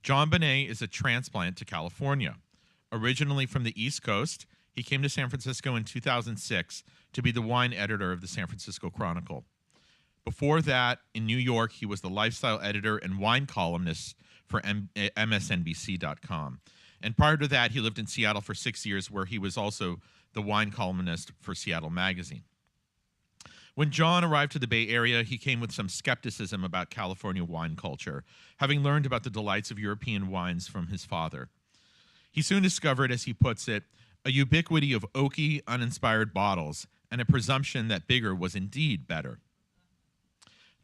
Jon Bonné is a transplant to California. Originally from the East Coast, he came to San Francisco in 2006 to be the wine editor of the San Francisco Chronicle. Before that, in New York, he was the lifestyle editor and wine columnist for MSNBC.com. And prior to that, he lived in Seattle for 6 years, where he was also the wine columnist for Seattle Magazine. When Jon arrived to the Bay Area, he came with some skepticism about California wine culture, having learned about the delights of European wines from his father. He soon discovered, as he puts it, a ubiquity of oaky, uninspired bottles and a presumption that bigger was indeed better.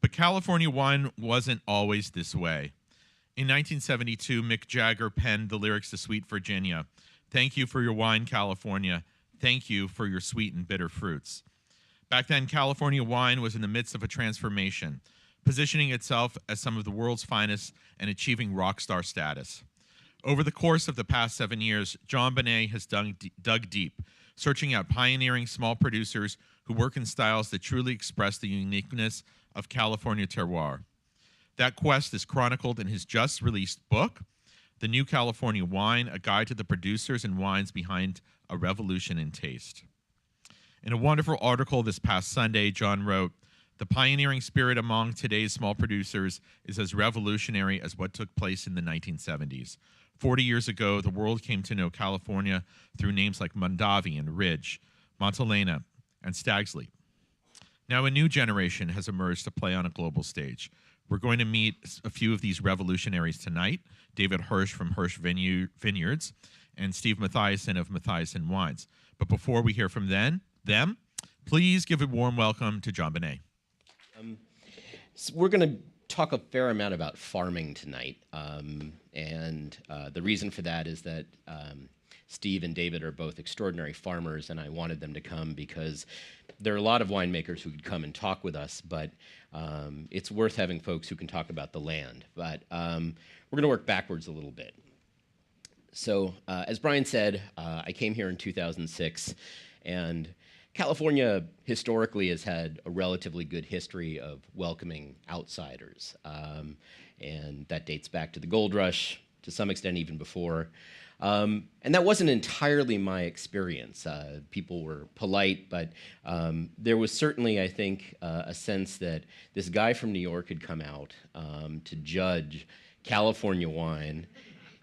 But California wine wasn't always this way. In 1972, Mick Jagger penned the lyrics to Sweet Virginia. Thank you for your wine, California. Thank you for your sweet and bitter fruits. Back then, California wine was in the midst of a transformation, positioning itself as some of the world's finest and achieving rock star status. Over the course of the past 7 years, Jon Bonné has dug deep, searching out pioneering small producers who work in styles that truly express the uniqueness of California terroir. That quest is chronicled in his just-released book, The New California Wine, a guide to the producers and wines behind a revolution in taste. In a wonderful article this past Sunday, Jon wrote, "The pioneering spirit among today's small producers is as revolutionary as what took place in the 1970s. 40 years ago, the world came to know California through names like Mondavi and Ridge, Montelena, and Stag's Leap. Now a new generation has emerged to play on a global stage. We're going to meet a few of these revolutionaries tonight, David Hirsch from Hirsch Vineyards and Steve Matthiasson of Matthiasson Wines. But before we hear from them, please give a warm welcome to Jon Bonné." So we're going to talk a fair amount about farming tonight, and the reason for that is that Steve and David are both extraordinary farmers, and I wanted them to come because there are a lot of winemakers who could come and talk with us, but it's worth having folks who can talk about the land. But we're going to work backwards a little bit. So as Brian said, I came here in 2006, and California historically has had a relatively good history of welcoming outsiders, and that dates back to the gold rush, to some extent even before. And that wasn't entirely my experience. People were polite, but there was certainly, I think, a sense that this guy from New York had come out to judge California wine.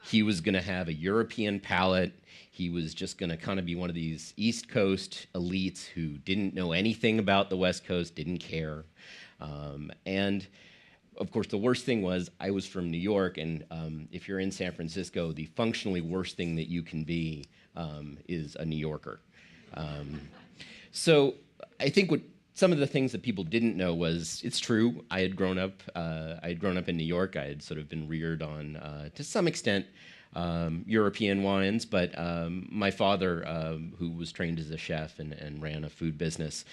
He was going to have a European palate. He was just going to kind of be one of these East Coast elites who didn't know anything about the West Coast, didn't care. And of course, the worst thing was I was from New York, and if you're in San Francisco, the functionally worst thing that you can be is a New Yorker. So I think what some of the things that people didn't know was, it's true, I had grown up in New York. I had sort of been reared on, to some extent, European wines, but my father, who was trained as a chef and ran a food business,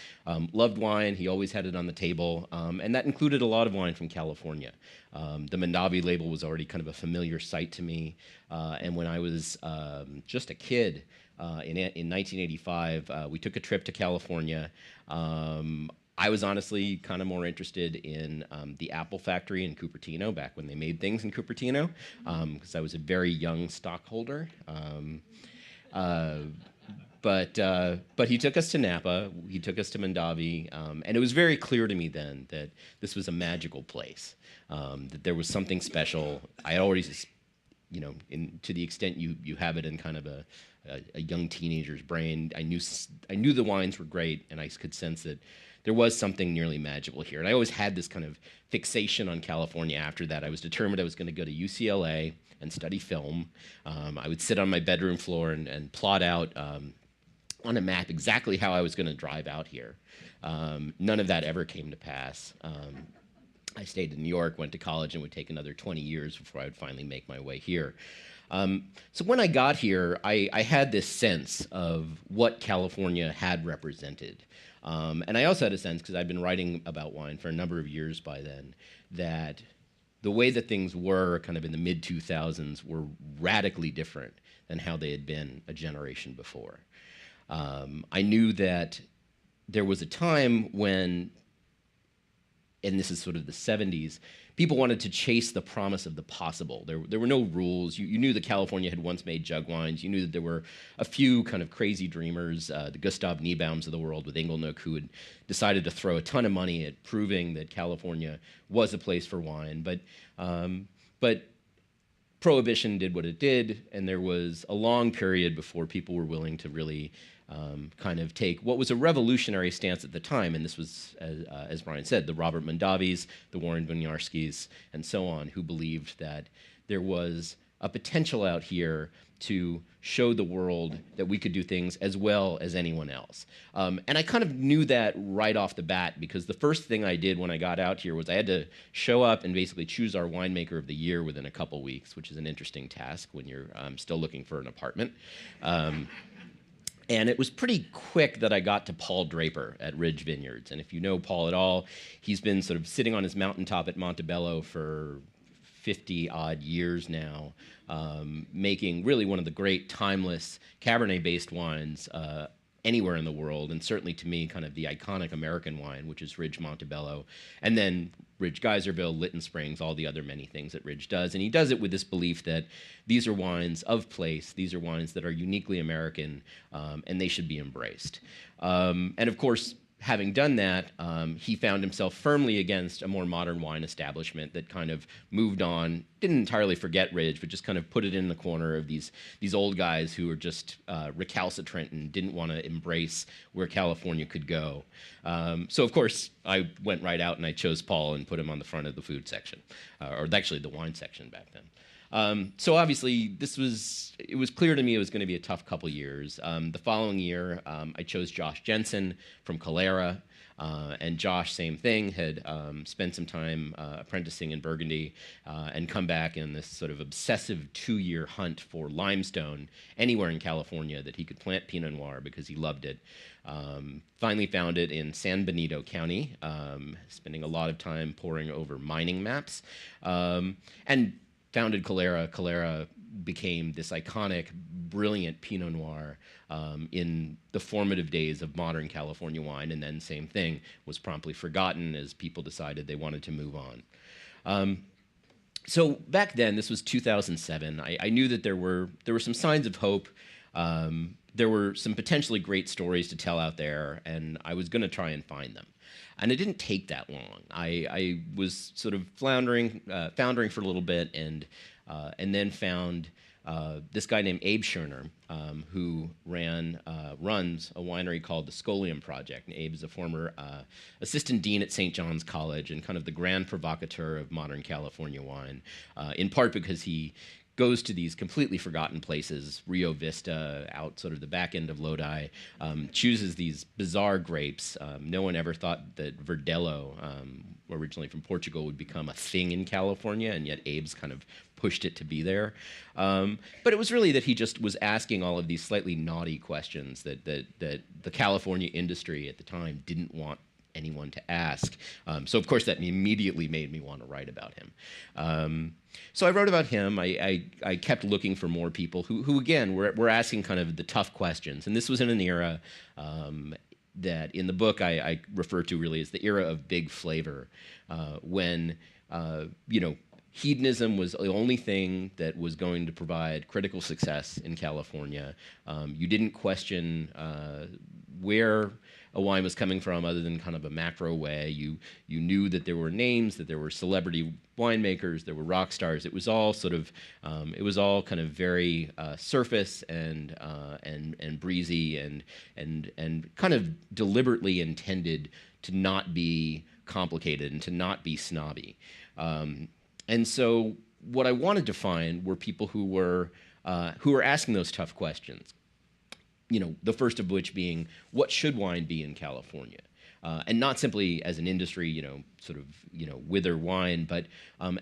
loved wine. He always had it on the table, and that included a lot of wine from California. The Mondavi label was already kind of a familiar sight to me, and when I was just a kid, in 1985, we took a trip to California. I was honestly kind of more interested in the Apple factory in Cupertino, back when they made things in Cupertino, because I was a very young stockholder. But he took us to Napa, he took us to Mondavi, and it was very clear to me then that this was a magical place, that there was something special. I always, to the extent you have it in kind of a young teenager's brain, I knew the wines were great, and I could sense that there was something nearly magical here. And I always had this kind of fixation on California after that. I was determined I was going to go to UCLA and study film. I would sit on my bedroom floor and plot out on a map exactly how I was going to drive out here. None of that ever came to pass. I stayed in New York, went to college, and would take another 20 years before I would finally make my way here. So when I got here, I had this sense of what California had represented. And I also had a sense, because I'd been writing about wine for a number of years by then, that the way that things were kind of in the mid-2000s were radically different than how they had been a generation before. I knew that there was a time when and this is sort of the 70s, people wanted to chase the promise of the possible. There were no rules. You knew that California had once made jug wines. You knew that there were a few kind of crazy dreamers, the Gustav Niebaums of the world with Inglenook, who had decided to throw a ton of money at proving that California was a place for wine. But Prohibition did what it did, and there was a long period before people were willing to really kind of take what was a revolutionary stance at the time, and this was, as Brian said, the Robert Mondavis, the Warren Winiarskis, and so on, who believed that there was a potential out here to show the world that we could do things as well as anyone else. And I kind of knew that right off the bat, because the first thing I did when I got out here was I had to show up and basically choose our winemaker of the year within a couple weeks, which is an interesting task when you're still looking for an apartment. And it was pretty quick that I got to Paul Draper at Ridge Vineyards. And if you know Paul at all, he's been sort of sitting on his mountaintop at Montebello for 50-odd years now, making really one of the great timeless Cabernet-based wines anywhere in the world, and certainly to me, kind of the iconic American wine, which is Ridge Montebello, and then Ridge Geyserville, Lytton Springs, all the other many things that Ridge does. And he does it with this belief that these are wines of place, these are wines that are uniquely American, and they should be embraced. And of course, having done that, he found himself firmly against a more modern wine establishment that kind of moved on, didn't entirely forget Ridge, but just kind of put it in the corner of these old guys who were just recalcitrant and didn't want to embrace where California could go. So of course, I went right out and I chose Paul and put him on the front of the food section, or actually the wine section back then. So obviously, it was clear to me it was going to be a tough couple years. The following year, I chose Josh Jensen from Calera, and Josh, same thing, had spent some time apprenticing in Burgundy and come back in this sort of obsessive 2-year hunt for limestone anywhere in California that he could plant Pinot Noir because he loved it. Finally found it in San Benito County, spending a lot of time poring over mining maps, and founded Calera. Calera became this iconic, brilliant Pinot Noir in the formative days of modern California wine, and then same thing, was promptly forgotten as people decided they wanted to move on. So back then, this was 2007, I knew that there were some signs of hope. There were some potentially great stories to tell out there, and I was going to try and find them. And it didn't take that long. I was sort of foundering for a little bit, and then found this guy named Abe Scherner, who runs a winery called the Scolium Project. And Abe is a former assistant dean at St. John's College and kind of the grand provocateur of modern California wine, in part because he goes to these completely forgotten places, Rio Vista, out sort of the back end of Lodi, chooses these bizarre grapes. No one ever thought that Verdelho, originally from Portugal, would become a thing in California, and yet Abe's kind of pushed it to be there. But it was really that he just was asking all of these slightly naughty questions that the California industry at the time didn't want anyone to ask. So of course that immediately made me want to write about him. So I wrote about him. I kept looking for more people who again, were asking kind of the tough questions. And this was in an era that in the book I refer to really as the era of big flavor, when, hedonism was the only thing that was going to provide critical success in California. You didn't question where a wine was coming from other than kind of a macro way. You knew that there were names, that there were celebrity winemakers, there were rock stars. It was all sort of, it was all kind of very surface and breezy and kind of deliberately intended to not be complicated and to not be snobby. And so what I wanted to find were people who were asking those tough questions. The first of which being, what should wine be in California? And not simply as an industry, wither wine, but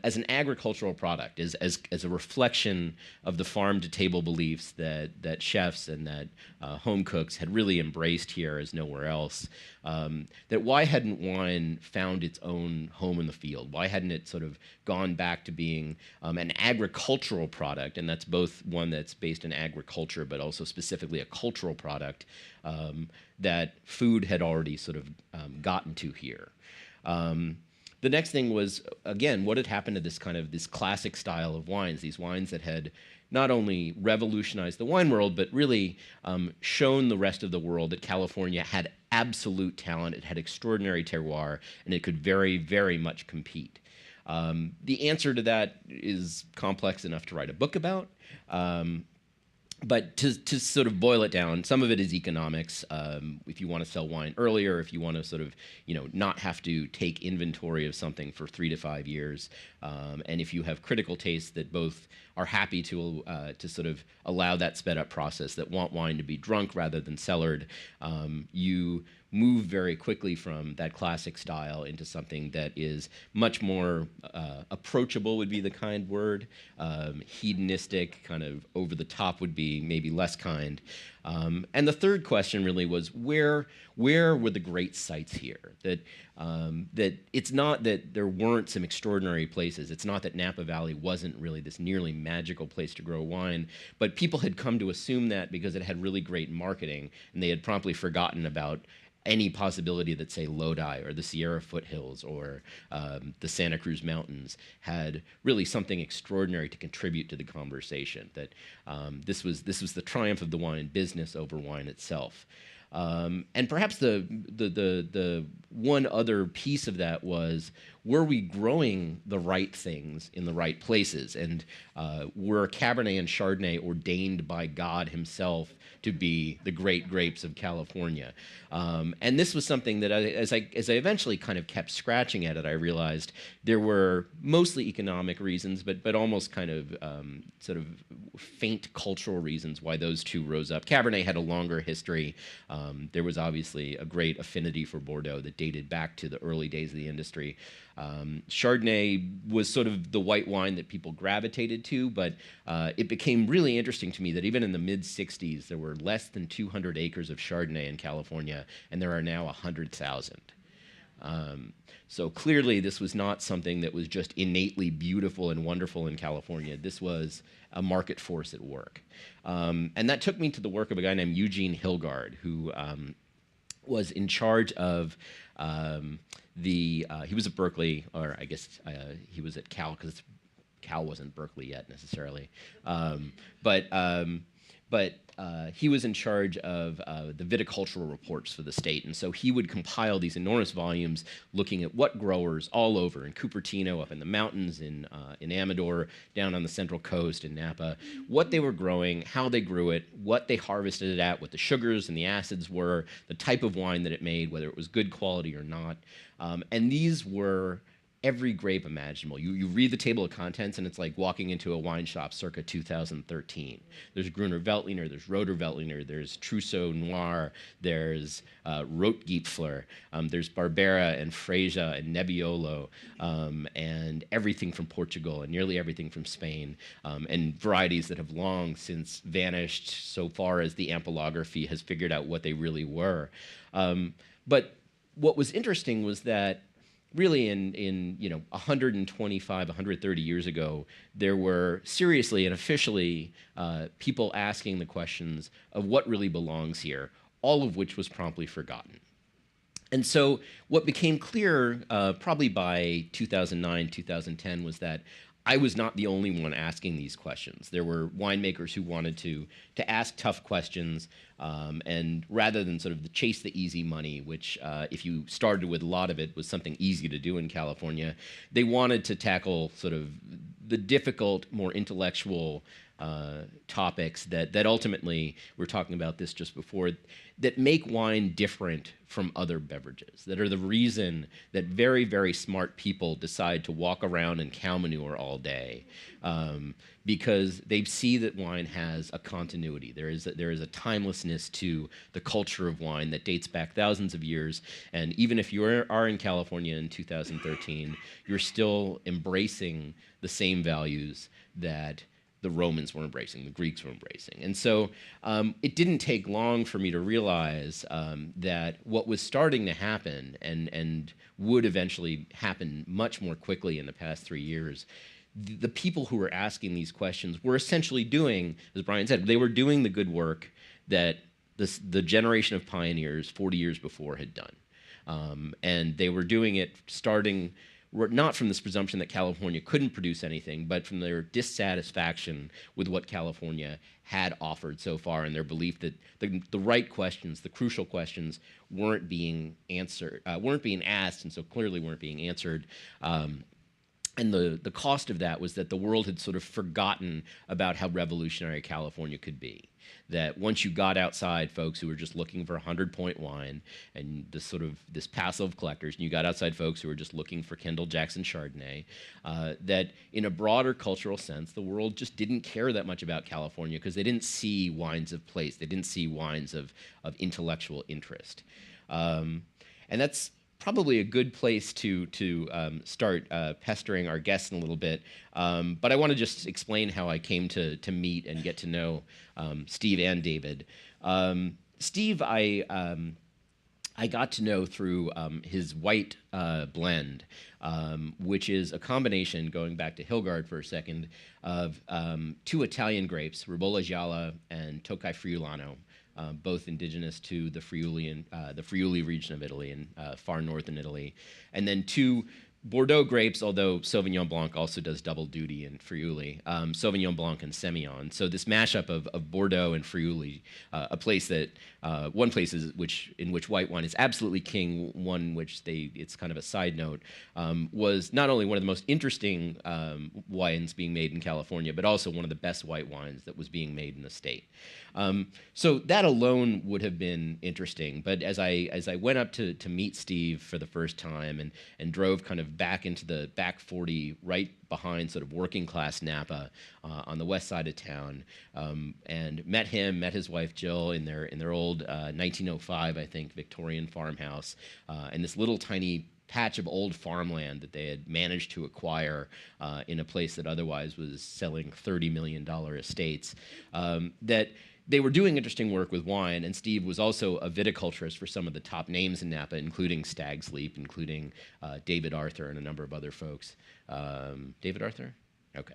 as an agricultural product, as a reflection of the farm-to-table beliefs that chefs and that home cooks had really embraced here as nowhere else. That why hadn't wine found its own home in the field? Why hadn't it sort of gone back to being an agricultural product, and that's both one that's based in agriculture, but also specifically a cultural product that food had already sort of gotten to here. the next thing was, again, what had happened to this classic style of wines, these wines that had not only revolutionized the wine world, but really shown the rest of the world that California had absolute talent, it had extraordinary terroir, and it could very, very much compete. The answer to that is complex enough to write a book about. But to sort of boil it down, some of it is economics. If you want to sell wine earlier, if you want to sort of, not have to take inventory of something for 3 to 5 years, and if you have critical tastes that both are happy to sort of allow that sped up process, that want wine to be drunk rather than cellared, you move very quickly from that classic style into something that is much more approachable, would be the kind word. Hedonistic, kind of over the top would be maybe less kind. And the third question really was, where were the great sites here? That it's not that there weren't some extraordinary places. It's not that Napa Valley wasn't really this nearly magical place to grow wine, but people had come to assume that because it had really great marketing, and they had promptly forgotten about any possibility that, say, Lodi or the Sierra foothills or the Santa Cruz Mountains had really something extraordinary to contribute to the conversation, that this was the triumph of the wine business over wine itself. And perhaps the one other piece of that was, were we growing the right things in the right places? And were Cabernet and Chardonnay ordained by God himself to be the great grapes of California? And this was something that as I eventually kind of kept scratching at it, I realized there were mostly economic reasons, but almost kind of sort of faint cultural reasons why those two rose up. Cabernet had a longer history. There was obviously a great affinity for Bordeaux that dated back to the early days of the industry. Chardonnay was sort of the white wine that people gravitated to, but it became really interesting to me that even in the mid-'60s, there were less than 200 acres of Chardonnay in California, and there are now 100,000. So clearly, this was not something that was just innately beautiful and wonderful in California. This was a market force at work. And that took me to the work of a guy named Eugene Hilgard, who was in charge of he was at Berkeley, or I guess he was at Cal, because Cal wasn't Berkeley yet necessarily. But he was in charge of the viticultural reports for the state, and so he would compile these enormous volumes looking at what growers all over, in Cupertino, up in the mountains, in Amador, down on the Central Coast, in Napa, what they were growing, how they grew it, what they harvested it at, what the sugars and the acids were, the type of wine that it made, whether it was good quality or not. And these were every grape imaginable. You read the table of contents, and it's like walking into a wine shop circa 2013. There's Gruner Veltliner, there's Roter Veltliner, there's Trousseau Noir, there's Rotgipfler, there's Barbera and Freja and Nebbiolo, and everything from Portugal and nearly everything from Spain, and varieties that have long since vanished so far as the ampelography has figured out what they really were. But what was interesting was that really in 125, 130 years ago, there were seriously and officially people asking the questions of what really belongs here, all of which was promptly forgotten. And so what became clear probably by 2009, 2010 was that I was not the only one asking these questions. There were winemakers who wanted to ask tough questions, and rather than sort of chase the easy money, which if you started with a lot of it was something easy to do in California, they wanted to tackle sort of the difficult, more intellectual topics that ultimately, we were talking about this just before, that make wine different from other beverages, that are the reason that very, very smart people decide to walk around in cow manure all day, because they see that wine has a continuity. There is a timelessness to the culture of wine that dates back thousands of years, and even if you are in California in 2013, you're still embracing the same values that the Romans were embracing, the Greeks were embracing. And so it didn't take long for me to realize that what was starting to happen and would eventually happen much more quickly in the past 3 years, the people who were asking these questions were essentially doing, as Brian said, they were doing the good work that the generation of pioneers 40 years before had done. And they were doing it starting not from this presumption that California couldn't produce anything, but from their dissatisfaction with what California had offered so far, and their belief that the right questions, the crucial questions, weren't being asked, and so clearly weren't being answered. And the cost of that was that the world had sort of forgotten about how revolutionary California could be. That once you got outside folks who were just looking for 100-point wine and this passel of collectors, and you got outside folks who were just looking for Kendall Jackson Chardonnay, that in a broader cultural sense, the world just didn't care that much about California because they didn't see wines of place. They didn't see wines of intellectual interest. And that's probably a good place to start pestering our guests in a little bit. But I want to just explain how I came to meet and get to know Steve and David. Steve, I got to know through his white blend, which is a combination, going back to Hilgard for a second, of two Italian grapes, Ribolla Gialla and Tokai Friulano, both indigenous to the Friuli region of Italy and far northern Italy, and then two Bordeaux grapes, although Sauvignon Blanc also does double duty in Friuli, Sauvignon Blanc and Semillon. So this mashup of Bordeaux and Friuli, one place in which white wine is absolutely king, one which it's kind of a side note, was not only one of the most interesting wines being made in California, but also one of the best white wines that was being made in the state. So that alone would have been interesting. But as I went up to meet Steve for the first time and drove kind of back into the back 40, right behind sort of working class Napa on the west side of town, and met his wife Jill in their old 1905, I think, Victorian farmhouse, and this little tiny patch of old farmland that they had managed to acquire in a place that otherwise was selling $30 million estates. That they were doing interesting work with wine, and Steve was also a viticulturist for some of the top names in Napa, including Stag's Leap, including David Arthur and a number of other folks. David Arthur? Okay.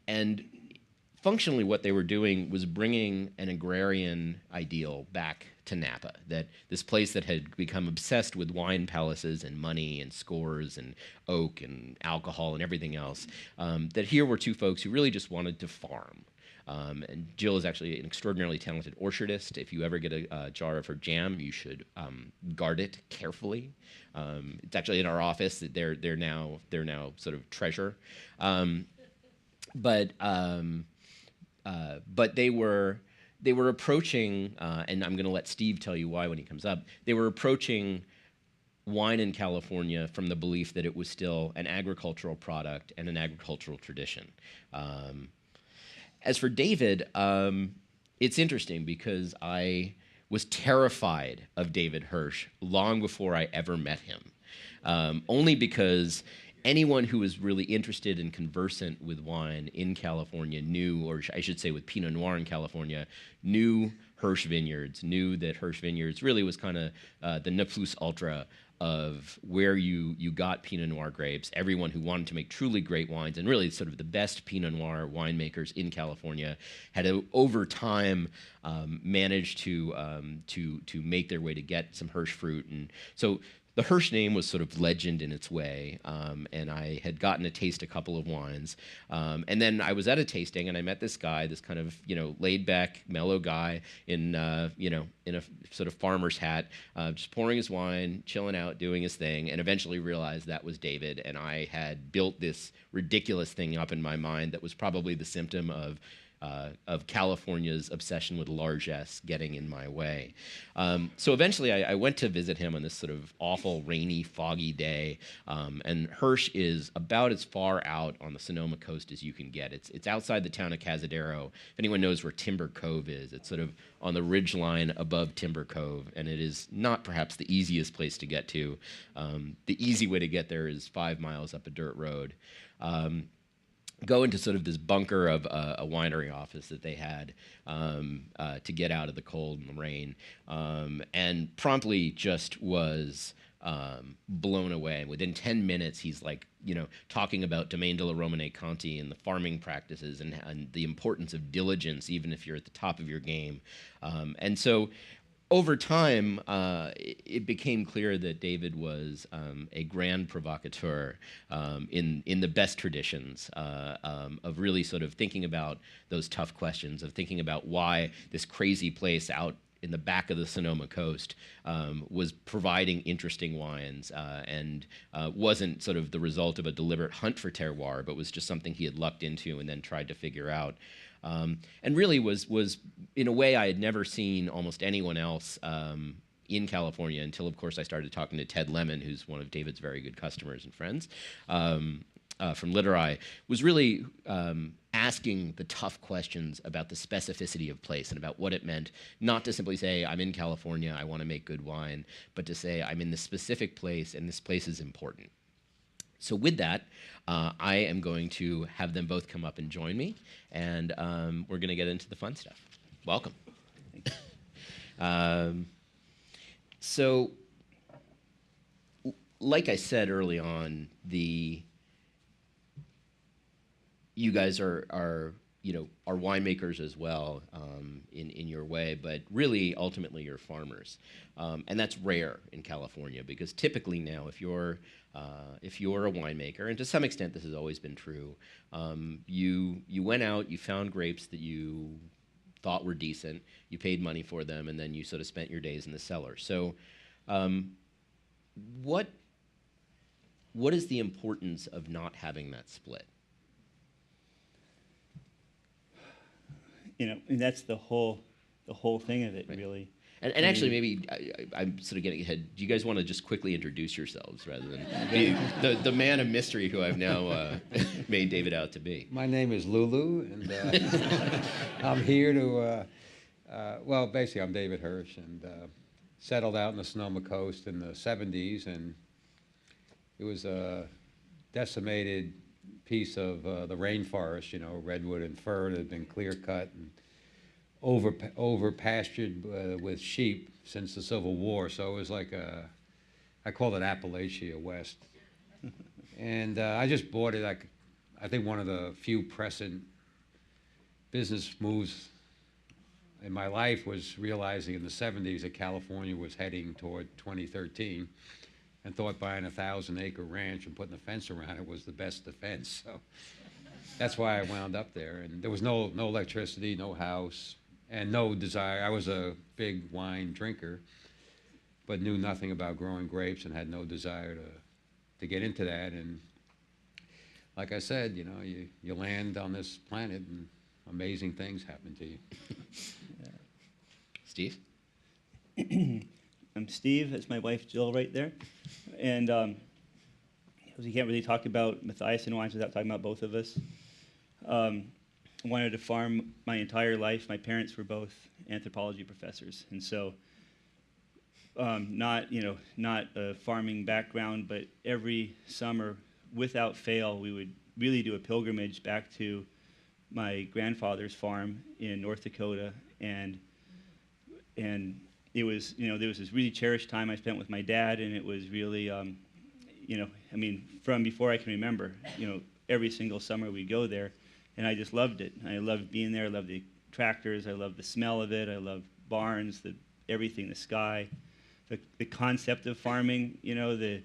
And functionally what they were doing was bringing an agrarian ideal back to Napa, that this place that had become obsessed with wine palaces and money and scores and oak and alcohol and everything else, that here were two folks who really just wanted to farm. And Jill is actually an extraordinarily talented orchardist. If you ever get a jar of her jam, you should guard it carefully. It's actually in our office. They're now sort of treasure. But they were approaching, and I'm going to let Steve tell you why when he comes up. They were approaching wine in California from the belief that it was still an agricultural product and an agricultural tradition. As for David, it's interesting because I was terrified of David Hirsch long before I ever met him, only because anyone who was really interested and conversant with wine in California knew, or I should say with Pinot Noir in California, knew Hirsch Vineyards, knew that Hirsch Vineyards really was kind of the ne plus ultra of where you got Pinot Noir grapes. Everyone who wanted to make truly great wines, and really sort of the best Pinot Noir winemakers in California, had over time managed to make their way to get some Hirsch fruit. And so the Hirsch name was sort of legend in its way, and I had gotten to taste a couple of wines. And then I was at a tasting, and I met this guy, this kind of, laid-back, mellow guy in a sort of farmer's hat, just pouring his wine, chilling out, doing his thing, and eventually realized that was David, and I had built this ridiculous thing up in my mind that was probably the symptom of California's obsession with largesse getting in my way. So eventually I went to visit him on this sort of awful, rainy, foggy day, and Hirsch is about as far out on the Sonoma coast as you can get. It's outside the town of Cazadero. If anyone knows where Timber Cove is, it's sort of on the ridge line above Timber Cove, and it is not perhaps the easiest place to get to. The easy way to get there is 5 miles up a dirt road. Go into sort of this bunker of a winery office that they had to get out of the cold and the rain, and promptly just was blown away. Within 10 minutes, he's talking about Domaine de la Romanée Conti and the farming practices and the importance of diligence, even if you're at the top of your game. And so over time, it became clear that David was a grand provocateur in the best traditions of really sort of thinking about those tough questions, of thinking about why this crazy place out in the back of the Sonoma coast was providing interesting wines and wasn't sort of the result of a deliberate hunt for terroir, but was just something he had lucked into and then tried to figure out. And really was in a way I had never seen almost anyone else in California until, of course, I started talking to Ted Lemon, who's one of David's very good customers and friends from Literati, was really asking the tough questions about the specificity of place and about what it meant, not to simply say, I'm in California, I want to make good wine, but to say, I'm in this specific place, and this place is important. So with that, I am going to have them both come up and join me, and we're going to get into the fun stuff. Welcome. So, like I said early on, you guys are winemakers as well in your way, but really ultimately you're farmers, and that's rare in California because typically now if you're a winemaker, and to some extent this has always been true, you went out, you found grapes that you thought were decent, you paid money for them, and then you sort of spent your days in the cellar. So, what is the importance of not having that split? And that's the whole thing of it, right. Really. And actually, maybe I'm sort of getting ahead. Do you guys want to just quickly introduce yourselves rather than be the man of mystery who I've now made David out to be? My name is Lulu, and I'm here to, well, basically I'm David Hirsch, and settled out in the Sonoma coast in the 70s, and it was a decimated piece of the rainforest, redwood and fir that had been clear-cut and over pastured with sheep since the Civil War. So it was like I call it Appalachia West. And I just bought it. I think one of the few prescient business moves in my life was realizing in the 70s that California was heading toward 2013 and thought buying a 1,000-acre ranch and putting a fence around it was the best defense. So that's why I wound up there. And there was no electricity, no house, and no desire. I was a big wine drinker, but knew nothing about growing grapes and had no desire to get into that. And like I said, you land on this planet and amazing things happen to you. Yeah. Steve? I'm Steve. That's my wife, Jill, right there. And you can't really talk about Matthiasson wines without talking about both of us. I wanted to farm my entire life. My parents were both anthropology professors, and so not a farming background, but every summer, without fail, we would really do a pilgrimage back to my grandfather's farm in North Dakota, and it was, there was this really cherished time I spent with my dad, and it was really, from before I can remember, every single summer we'd go there, and I just loved it. I loved being there. I loved the tractors. I loved the smell of it. I loved barns, everything, the sky, the concept of farming, the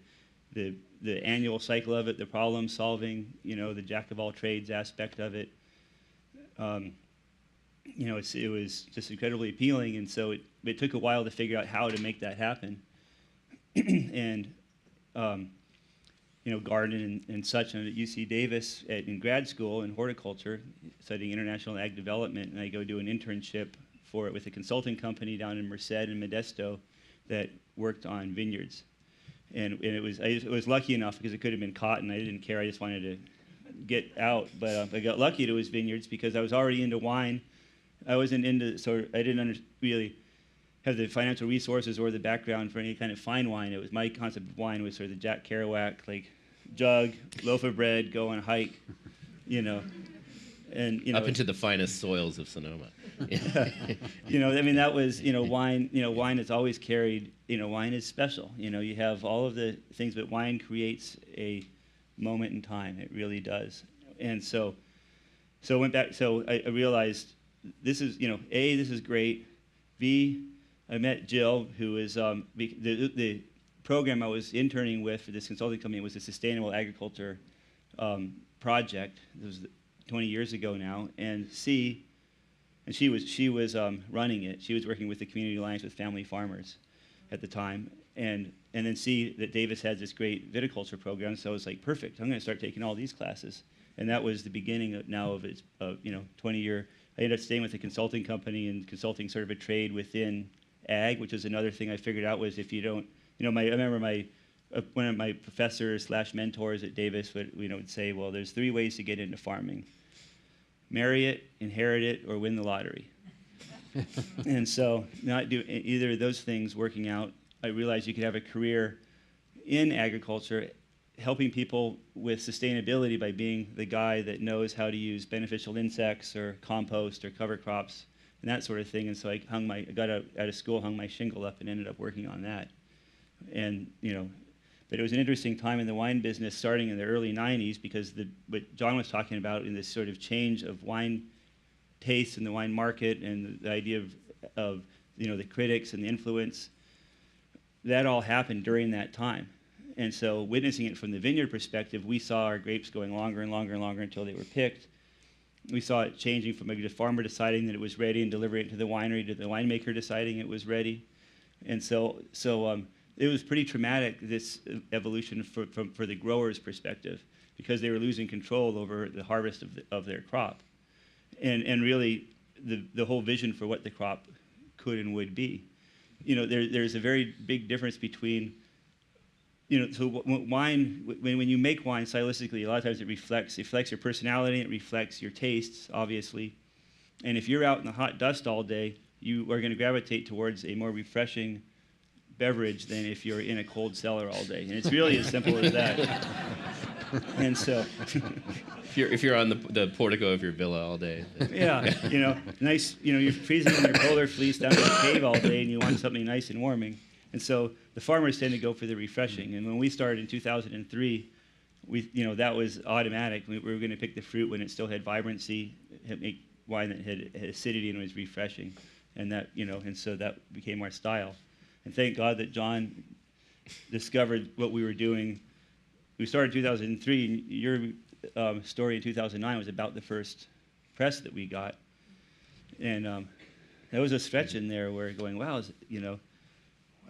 annual cycle of it, the problem solving, the jack of all trades aspect of it. It was just incredibly appealing, and so it took a while to figure out how to make that happen. And garden and such. And at UC Davis in grad school in horticulture, studying international ag development, and I go do an internship for it with a consulting company down in Merced and Modesto that worked on vineyards. And I was lucky enough because it could have been cotton. I didn't care. I just wanted to get out. But I got lucky it was vineyards because I was already into wine. I wasn't into, so I didn't really have the financial resources or the background for any kind of fine wine. It was my concept of wine was sort of the Jack Kerouac, like jug, loaf of bread, go on a hike, and up into the finest soils of Sonoma. That was wine. Wine has always carried. Wine is special. You have all of the things, but wine creates a moment in time. It really does. And so I went back. So I realized this is A, this is great. B, I met Jill, who is the program I was interning with for this consulting company was a sustainable agriculture project. It was 20 years ago now, and she was running it. She was working with the Community Alliance with Family Farmers at the time, and then see that Davis had this great viticulture program. So I was like, perfect. I'm going to start taking all these classes, and that was the beginning of its 20-year. I ended up staying with a consulting company and consulting sort of a trade within ag, which is another thing I figured out was if you don't, I remember one of my professors / mentors at Davis would say, well, there's 3 ways to get into farming: marry it, inherit it, or win the lottery. And so not do either of those things working out, I realized you could have a career in agriculture helping people with sustainability by being the guy that knows how to use beneficial insects or compost or cover crops and that sort of thing. And so I got out of school, hung my shingle up, and ended up working on that. And but it was an interesting time in the wine business, starting in the early '90s, because what Jon was talking about in this sort of change of wine taste in the wine market and the idea of the critics and the influence, that all happened during that time. And so witnessing it from the vineyard perspective, we saw our grapes going longer and longer and longer until they were picked. We saw it changing from the farmer deciding that it was ready and delivering it to the winery to the winemaker deciding it was ready. And so it was pretty traumatic, this evolution for the grower's perspective, because they were losing control over the harvest of their crop. And really the whole vision for what the crop could and would be. There's a very big difference between, so wine, when you make wine stylistically, a lot of times it reflects your personality, it reflects your tastes, obviously. And if you're out in the hot dust all day, you are going to gravitate towards a more refreshing beverage than if you're in a cold cellar all day. And it's really as simple as that. And so... If you're on the portico of your villa all day. Yeah, nice, you're freezing in your polar fleece down in the cave all day and you want something nice and warming. And so the farmers tend to go for the refreshing. And when we started in 2003, that was automatic. We were going to pick the fruit when it still had vibrancy, make wine that had acidity and was refreshing. And that, and so that became our style. And thank God that Jon discovered what we were doing. We started in 2003, and your story in 2009 was about the first press that we got. And there was a stretch in there where going, wow,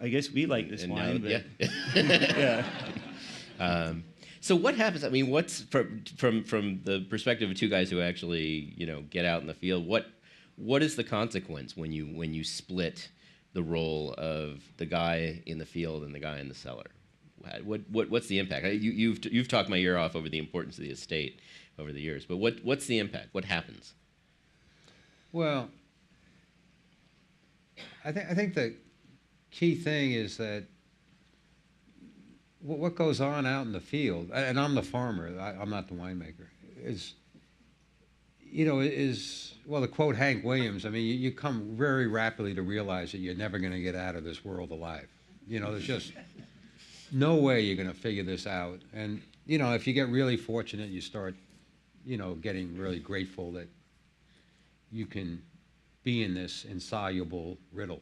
I guess we like this wine. Now, but yeah. So what happens? I mean, what's from the perspective of 2 guys who actually get out in the field? What is the consequence when you split the role of the guy in the field and the guy in the cellar? What's the impact? You've talked my ear off over the importance of the estate over the years, but what's the impact? What happens? Well, I think the key thing is that what goes on out in the field, and I'm the farmer, I'm not the winemaker, is to quote Hank Williams, I mean, you come very rapidly to realize that you're never going to get out of this world alive. There's just no way you're going to figure this out. And, if you get really fortunate, you start, getting really grateful that you can be in this insoluble riddle.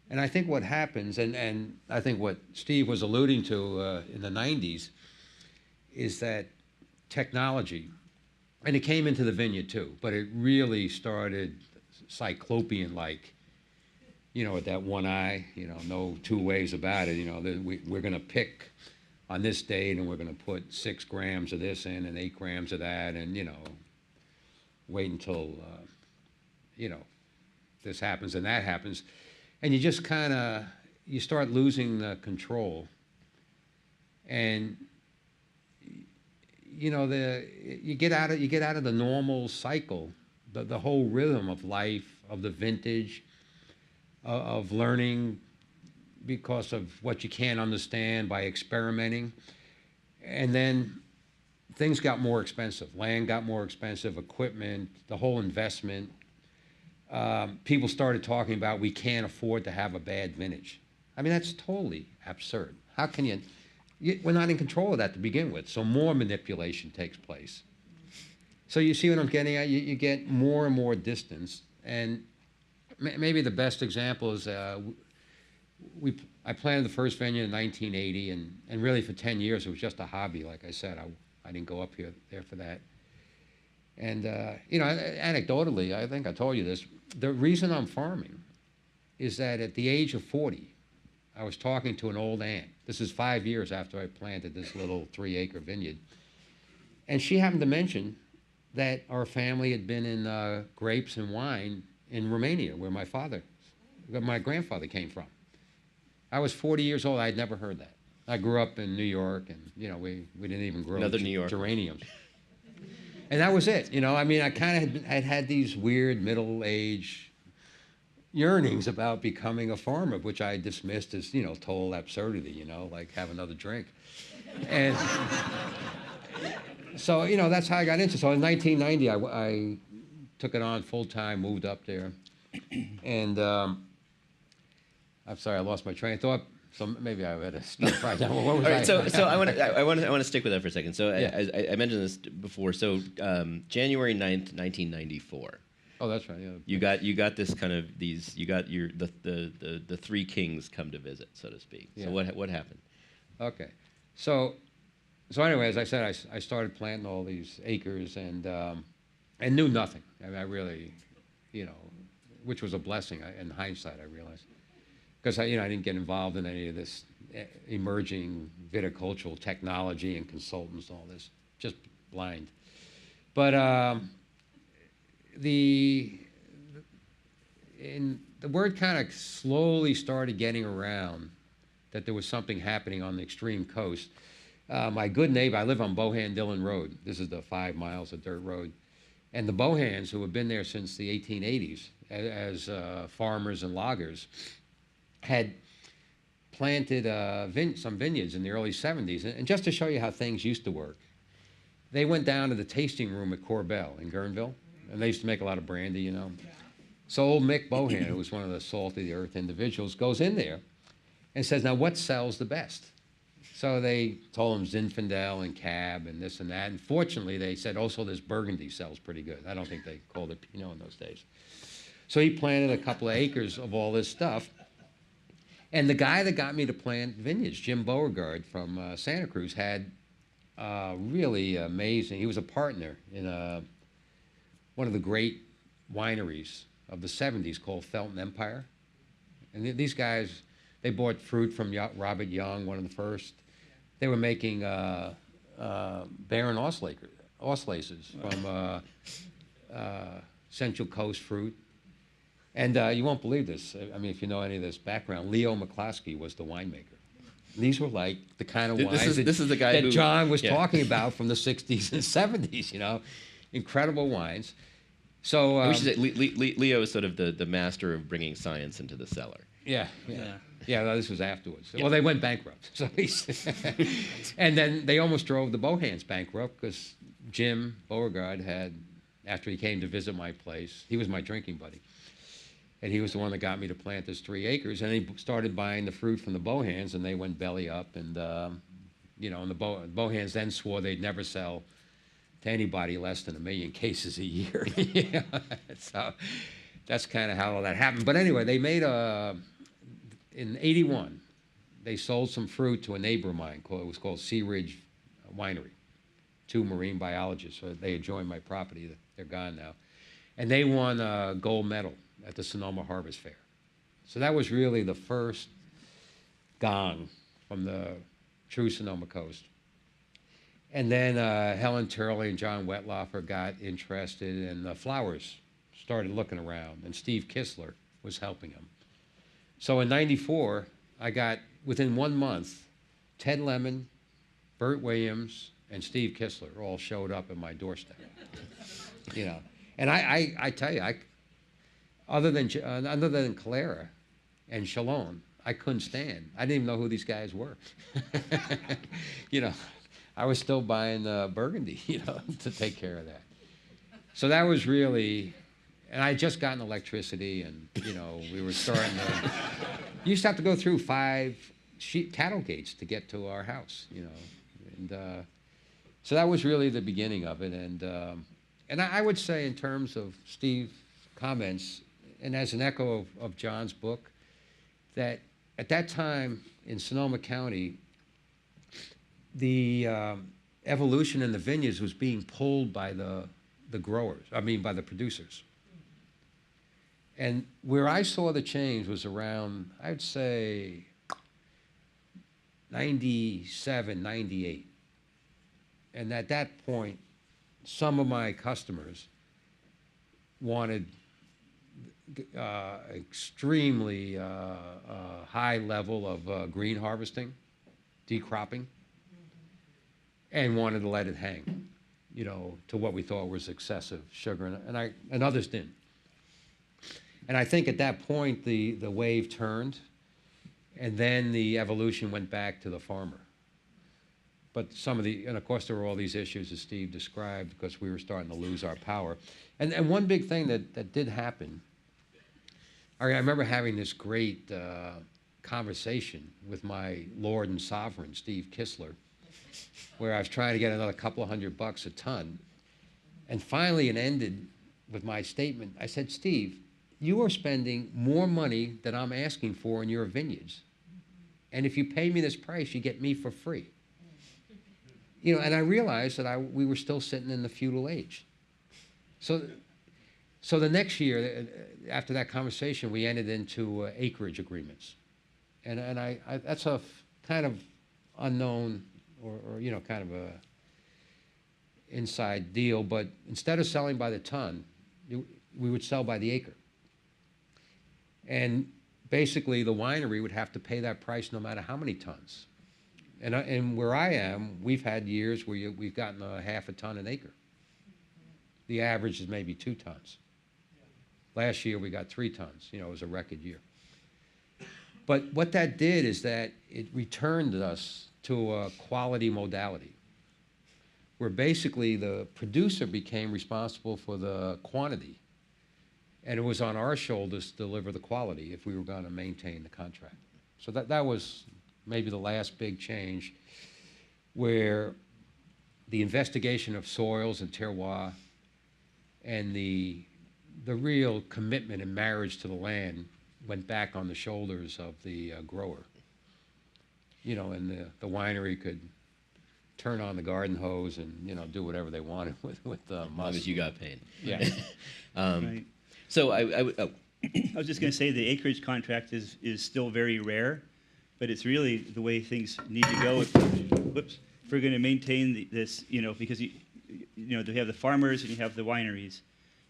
And I think what happens, and I think what Steve was alluding to in the 90s, is that technology, and it came into the vineyard too, but it really started cyclopean-like, with that one eye, no 2 ways about it. We're going to pick on this date, and we're going to put 6 grams of this in and 8 grams of that, and, wait until, this happens and that happens. And you just you start losing the control. And, you get out of the normal cycle, the whole rhythm of life, of the vintage, of learning because of what you can't understand by experimenting. And then things got more expensive. Land got more expensive, equipment, the whole investment. People started talking about we can't afford to have a bad vintage. I mean, that's totally absurd. How can we're not in control of that to begin with, so more manipulation takes place. So you see what I'm getting at? You get more and more distance, and maybe the best example is I planted the first vineyard in 1980, and really for 10 years it was just a hobby. Like I said, I didn't go up there for that. And anecdotally, I think I told you this. The reason I'm farming is that at the age of 40, I was talking to an old aunt. This is 5 years after I planted this little 3-acre vineyard, and she happened to mention that our family had been in grapes and wine in Romania, where my grandfather came from. I was 40 years old. I'd never heard that. I grew up in New York, and we didn't even grow Another New York. geraniums. And that was it. I mean, I kind of had these weird middle-age yearnings about becoming a farmer, which I dismissed as, total absurdity, like have another drink. And so, that's how I got into it. So in 1990, I took it on full-time, moved up there. And I'm sorry, I lost my train of thought. So maybe I had to start right now. What was All right, so I want to stick with that for a second. So Yeah. I mentioned this before. So January 9th, 1994. Oh, that's right. Yeah. You got this kind of these. You got the three kings come to visit, so to speak. Yeah. So what happened? Okay. So anyway, as I said, I started planting all these acres and knew nothing. I mean, I really, which was a blessing in hindsight, I realized. Because I didn't get involved in any of this emerging viticultural technology and consultants and all this, just blind. But the word kind of slowly started getting around that there was something happening on the extreme coast. My good neighbor, I live on Bohan Dillon Road. This is the 5 miles of dirt road. And the Bohans, who have been there since the 1880s as farmers and loggers, had planted some vineyards in the early 70s. And just to show you how things used to work, they went down to the tasting room at Corbel in Guerneville, and they used to make a lot of brandy, So old Mick Bohan, who was one of the salt-of-the-earth individuals, goes in there and says, now what sells the best? So they told him Zinfandel and Cab and this and that. And fortunately, they said, also this Burgundy sells pretty good. I don't think they called it Pinot in those days. So he planted a couple of acres of all this stuff. And the guy that got me to plant vineyards, Jim Beauregard from Santa Cruz, had really amazing, he was a partner in one of the great wineries of the 70s called Felton Empire. And these guys, they bought fruit from Robert Young, one of the first. They were making Baron Auslaces from Central Coast fruit. And you won't believe this. I mean, if you know any of this background, Leo McCloskey was the winemaker. These were like the kind of wines This is the guy that John was yeah. talking about from the 60s and 70s, Incredible wines. So We should say Leo is sort of the master of bringing science into the cellar. Yeah. No, this was afterwards. Well, they went bankrupt. So and then they almost drove the Bohans bankrupt because Jim Beauregard had, after he came to visit my place, he was my drinking buddy. And he was the one that got me to plant this 3 acres. And he started buying the fruit from the Bohans, and they went belly up. And, and the Bohans then swore they'd never sell to anybody less than 1 million cases a year. So that's kind of how all that happened. But anyway, they made in 81, they sold some fruit to a neighbor of mine. It was called Sea Ridge Winery, 2 marine biologists. So they had joined my property. They're gone now. And they won a gold medal at the Sonoma Harvest Fair. So that was really the first gong from the true Sonoma coast. And then Helen Turley and John Wetlaufer got interested, and the flowers started looking around, and Steve Kistler was helping them. So in 94, I got, within 1 month, Ted Lemon, Bert Williams, and Steve Kistler all showed up at my doorstep. And I tell you, other than Calera and Chalon, I couldn't stand. I didn't even know who these guys were. I was still buying Burgundy, to take care of that. So that was really, and I had just gotten electricity, and we were starting to. You used to have to go through 5 cattle gates to get to our house, and so that was really the beginning of it. And I would say, in terms of Steve's comments, and as an echo of John's book, that at that time in Sonoma County, the evolution in the vineyards was being pulled by the growers, by the producers. And where I saw the change was around, I'd say, 97, 98. And at that point, some of my customers wanted extremely high level of green harvesting, decropping, and wanted to let it hang, to what we thought was excessive sugar, and others didn't. And I think at that point the wave turned, and then the evolution went back to the farmer. But and of course there were all these issues as Steve described, because we were starting to lose our power. And one big thing that did happen, I remember having this great conversation with my Lord and Sovereign, Steve Kistler, where I was trying to get another couple of $100 a ton. And finally it ended with my statement. I said, Steve, you are spending more money than I'm asking for in your vineyards. And if you pay me this price, you get me for free. And I realized that we were still sitting in the feudal age. So the next year, after that conversation, we entered into acreage agreements. And that's a kind of unknown or kind of a inside deal, but instead of selling by the ton, we would sell by the acre. And basically the winery would have to pay that price no matter how many tons. And where I am, we've had years where we've gotten a half a ton an acre. The average is maybe 2 tons. Last year we got 3 tons. It was a record year. But what that did is that it returned us to a quality modality, where basically the producer became responsible for the quantity, and it was on our shoulders to deliver the quality if we were going to maintain the contract. So that was maybe the last big change, where the investigation of soils and terroir and the real commitment and marriage to the land went back on the shoulders of the grower. And the winery could turn on the garden hose and do whatever they wanted with the As long as you got paid. Yeah. Right. So I I was just going to say the acreage contract is still very rare, but it's really the way things need to go. If we're going to maintain this, because you have the farmers and you have the wineries,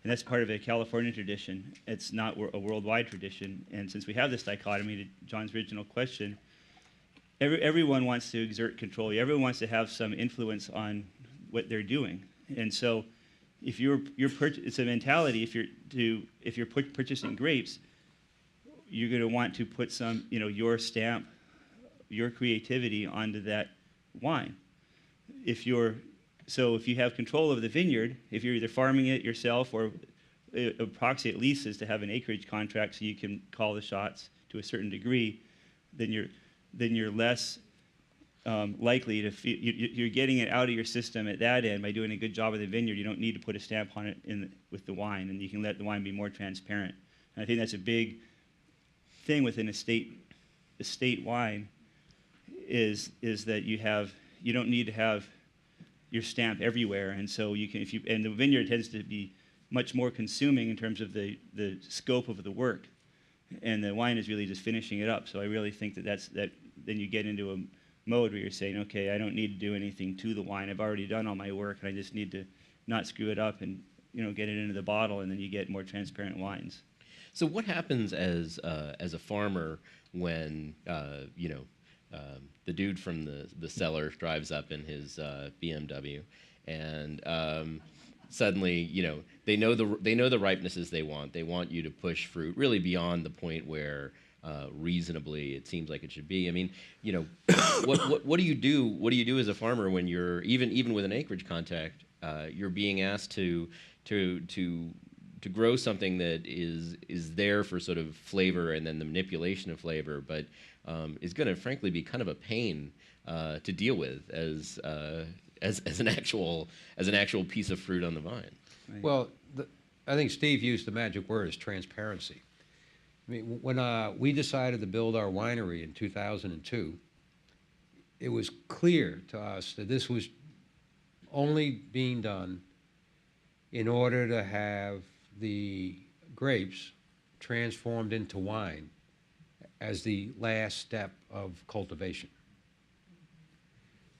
and that's part of a California tradition. It's not a worldwide tradition. And since we have this dichotomy, to John's original question, everyone wants to exert control. Everyone wants to have some influence on what they're doing. And so, if it's a mentality. If you're purchasing grapes, you're going to want to put some, your stamp, your creativity onto that wine. If you have control of the vineyard, if you're either farming it yourself or a proxy at least is to have an acreage contract so you can call the shots to a certain degree, then you're less likely to feel you're getting it out of your system at that end by doing a good job of the vineyard. You don't need to put a stamp on it with the wine, and you can let the wine be more transparent. And I think that's a big thing with an estate wine is that you don't need to have your stamp everywhere, and so you can and the vineyard tends to be much more consuming in terms of the scope of the work, and the wine is really just finishing it up. So I really think that then you get into a mode where you're saying, okay, I don't need to do anything to the wine. I've already done all my work, and I just need to not screw it up and get it into the bottle, and then you get more transparent wines. So what happens as a farmer when the dude from the cellar drives up in his BMW, and suddenly they know the ripenesses they want. They want you to push fruit really beyond the point where reasonably it seems like it should be. I mean, what do you do? What do you do as a farmer when you're even with an acreage contract? You're being asked to grow something that is there for sort of flavor and then the manipulation of flavor, but is going to frankly be kind of a pain to deal with as an actual piece of fruit on the vine. Well, I think Steve used the magic word is transparency. I mean, when we decided to build our winery in 2002, it was clear to us that this was only being done in order to have the grapes transformed into wine as the last step of cultivation.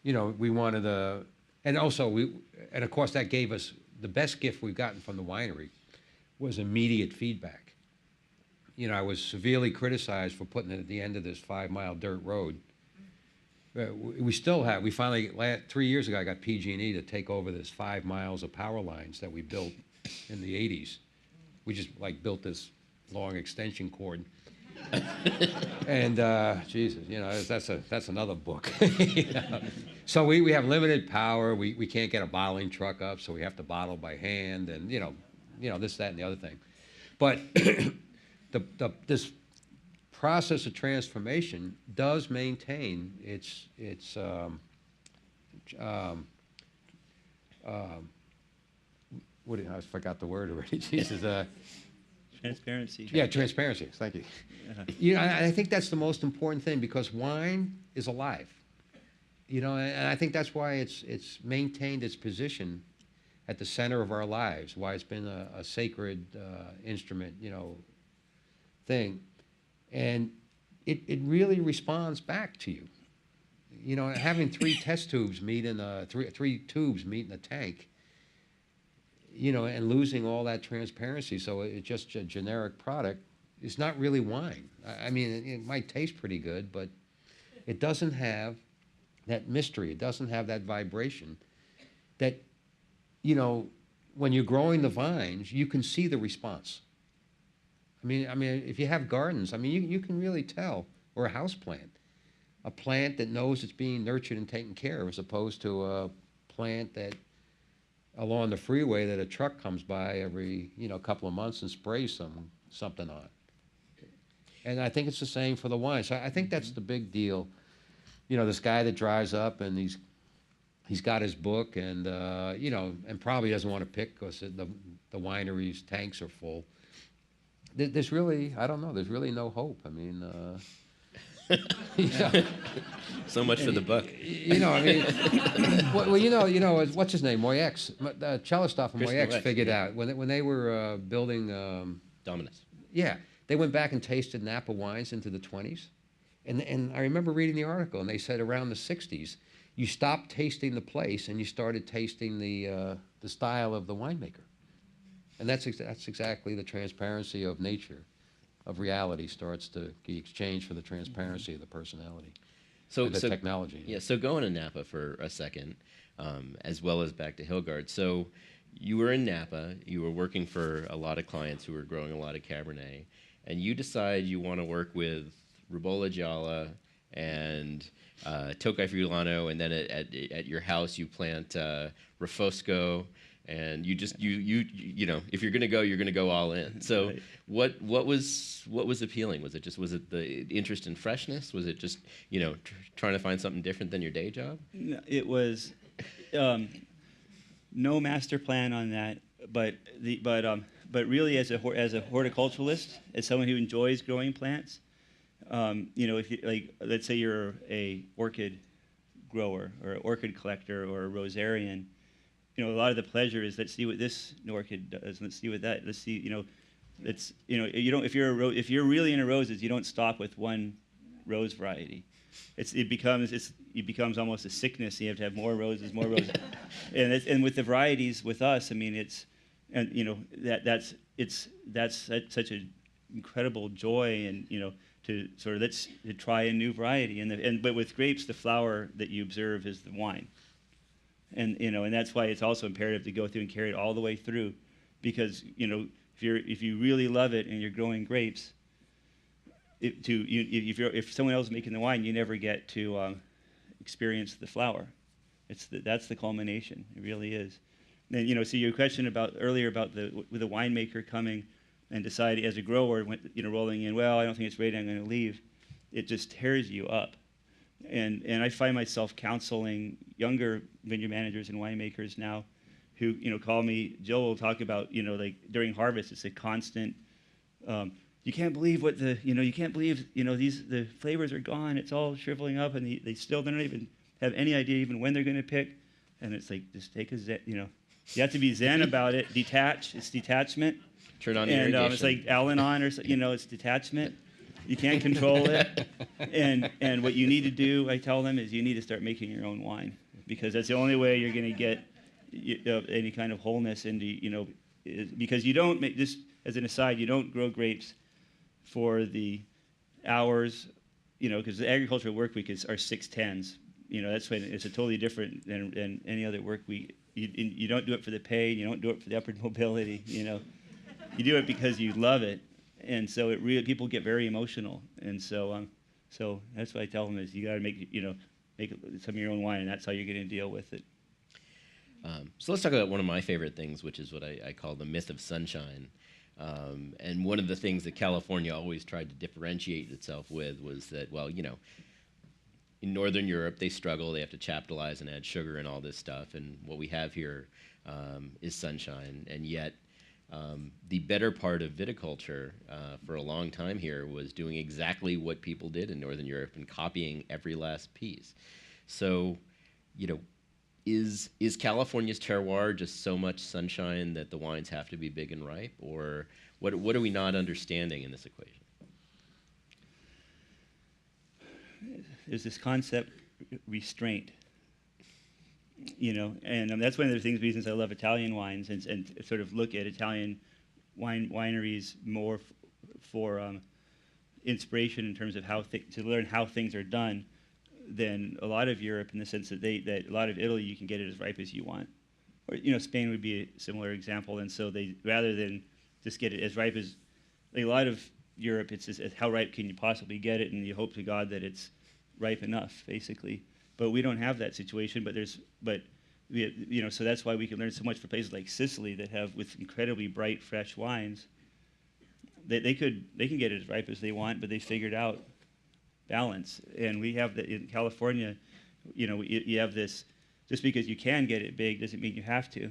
You know, we wanted to, and of course that gave us the best gift we've gotten from the winery was immediate feedback. You know, I was severely criticized for putting it at the end of this 5-mile dirt road. We still have, we finally, 3 years ago, I got PG&E to take over this 5 miles of power lines that we built in the 80s. We just like built this long extension cord. And Jesus, you know, that's another book. You know? So we have limited power. We can't get a bottling truck up, so we have to bottle by hand, and you know this, that, and the other thing. But this process of transformation does maintain its I forgot the word already. Jesus. Transparency. Yeah, transparency. Thank you. You know, I think that's the most important thing because wine is alive. You know, and I think that's why it's maintained its position at the center of our lives. Why it's been a sacred instrument, you know, thing, and it really responds back to you. You know, having three test tubes meet in three tubes meet in a tank. You know, and losing all that transparency, so it's just a generic product. It's not really wine. I mean, it might taste pretty good, but it doesn't have that mystery. It doesn't have that vibration that, you know, when you're growing the vines, you can see the response. I mean, if you have gardens, I mean, you can really tell, or a house plant, a plant that knows it's being nurtured and taken care of, as opposed to a plant that along the freeway that a truck comes by every couple of months and sprays something on. And I think it's the same for the wine. So I think that's the big deal. You know, this guy that drives up and he's got his book and and probably doesn't want to pick because the winery's tanks are full. There's really, I don't know, there's really no hope. I mean, yeah. So much for the book. You know, I mean, well, you know, what's his name? Moyex, Chellistoff and Moyex figured out when they were building Dominus. Yeah, they went back and tasted Napa wines into the 20s, and I remember reading the article, and they said around the 60s, you stopped tasting the place and you started tasting the style of the winemaker, and that's exactly the transparency of nature. Of reality starts to be exchanged for the transparency of the personality, so the technology. Yeah, so going to Napa for a second, as well as back to Hilgard. So you were in Napa, you were working for a lot of clients who were growing a lot of Cabernet, and you decide you want to work with Ribolla Gialla and Tokai Friulano, and then at your house you plant Refosco. And you know, if you're going to go all in. So right. what was appealing? Was it the interest in freshness? Was it just trying to find something different than your day job? No, it was no master plan on that, but really as a horticulturalist, as someone who enjoys growing plants, if you like, let's say you're a orchid grower or an orchid collector or a rosarian. A lot of the pleasure is let's see what this orchid does. Let's see what that. Let's see. You don't. If you're really into roses, you don't stop with one rose variety. It becomes almost a sickness. You have to have more roses, and with the varieties with us, I mean, that's such an incredible joy, and to sort of to try a new variety, but with grapes, the flower that you observe is the wine. And that's why it's also imperative to go through and carry it all the way through, because if you really love it and you're growing grapes, if someone else is making the wine, you never get to experience the flower. That's the culmination. It really is. And so your question earlier about with a winemaker coming and deciding as a grower, rolling in, well, I don't think it's ready, I'm going to leave. It just tears you up. And I find myself counseling younger vineyard managers and winemakers now who call me. Joe will talk about like during harvest, it's a constant. You can't believe what you can't believe the flavors are gone. It's all shriveling up, and they don't even have any idea even when they're going to pick. And it's like, just take a zen, you have to be zen about it. Detach. It's detachment. Turn on the And irrigation. it's like Al-Anon or it's detachment. You can't control it. And what you need to do, I tell them, is you need to start making your own wine, because that's the only way you're going to get any kind of wholeness into because you don't make, just as an aside, you don't grow grapes for the hours, because the agricultural work week are 6/10s. That's when it's a totally different than any other work week. You don't do it for the pay. You don't do it for the upward mobility. You do it because you love it, and so people get very emotional, and so that's what I tell them is you got to make some of your own wine, and that's how you're going to deal with it. So let's talk about one of my favorite things, which is what I call the myth of sunshine. And one of the things that California always tried to differentiate itself with was that, in Northern Europe, they struggle. They have to chaptalize and add sugar and all this stuff. And what we have here is sunshine. And yet, the better part of viticulture for a long time here was doing exactly what people did in Northern Europe and copying every last piece. So, is California's terroir just so much sunshine that the wines have to be big and ripe? Or what are we not understanding in this equation? There's this concept, restraint, and that's one of the reasons I love Italian wines and sort of look at Italian wineries more for inspiration in terms of to learn how things are done than a lot of Europe, in the sense that that a lot of Italy, you can get it as ripe as you want. Or, Spain would be a similar example. And so they, rather than just get it as ripe as, a lot of Europe, it's just how ripe can you possibly get it, and you hope to God that it's ripe enough, basically. But we don't have that situation. So that's why we can learn so much from places like Sicily that have, with incredibly bright, fresh wines. They can get it as ripe as they want, but they figured out balance. And we have that in California. You have this. Just because you can get it big doesn't mean you have to.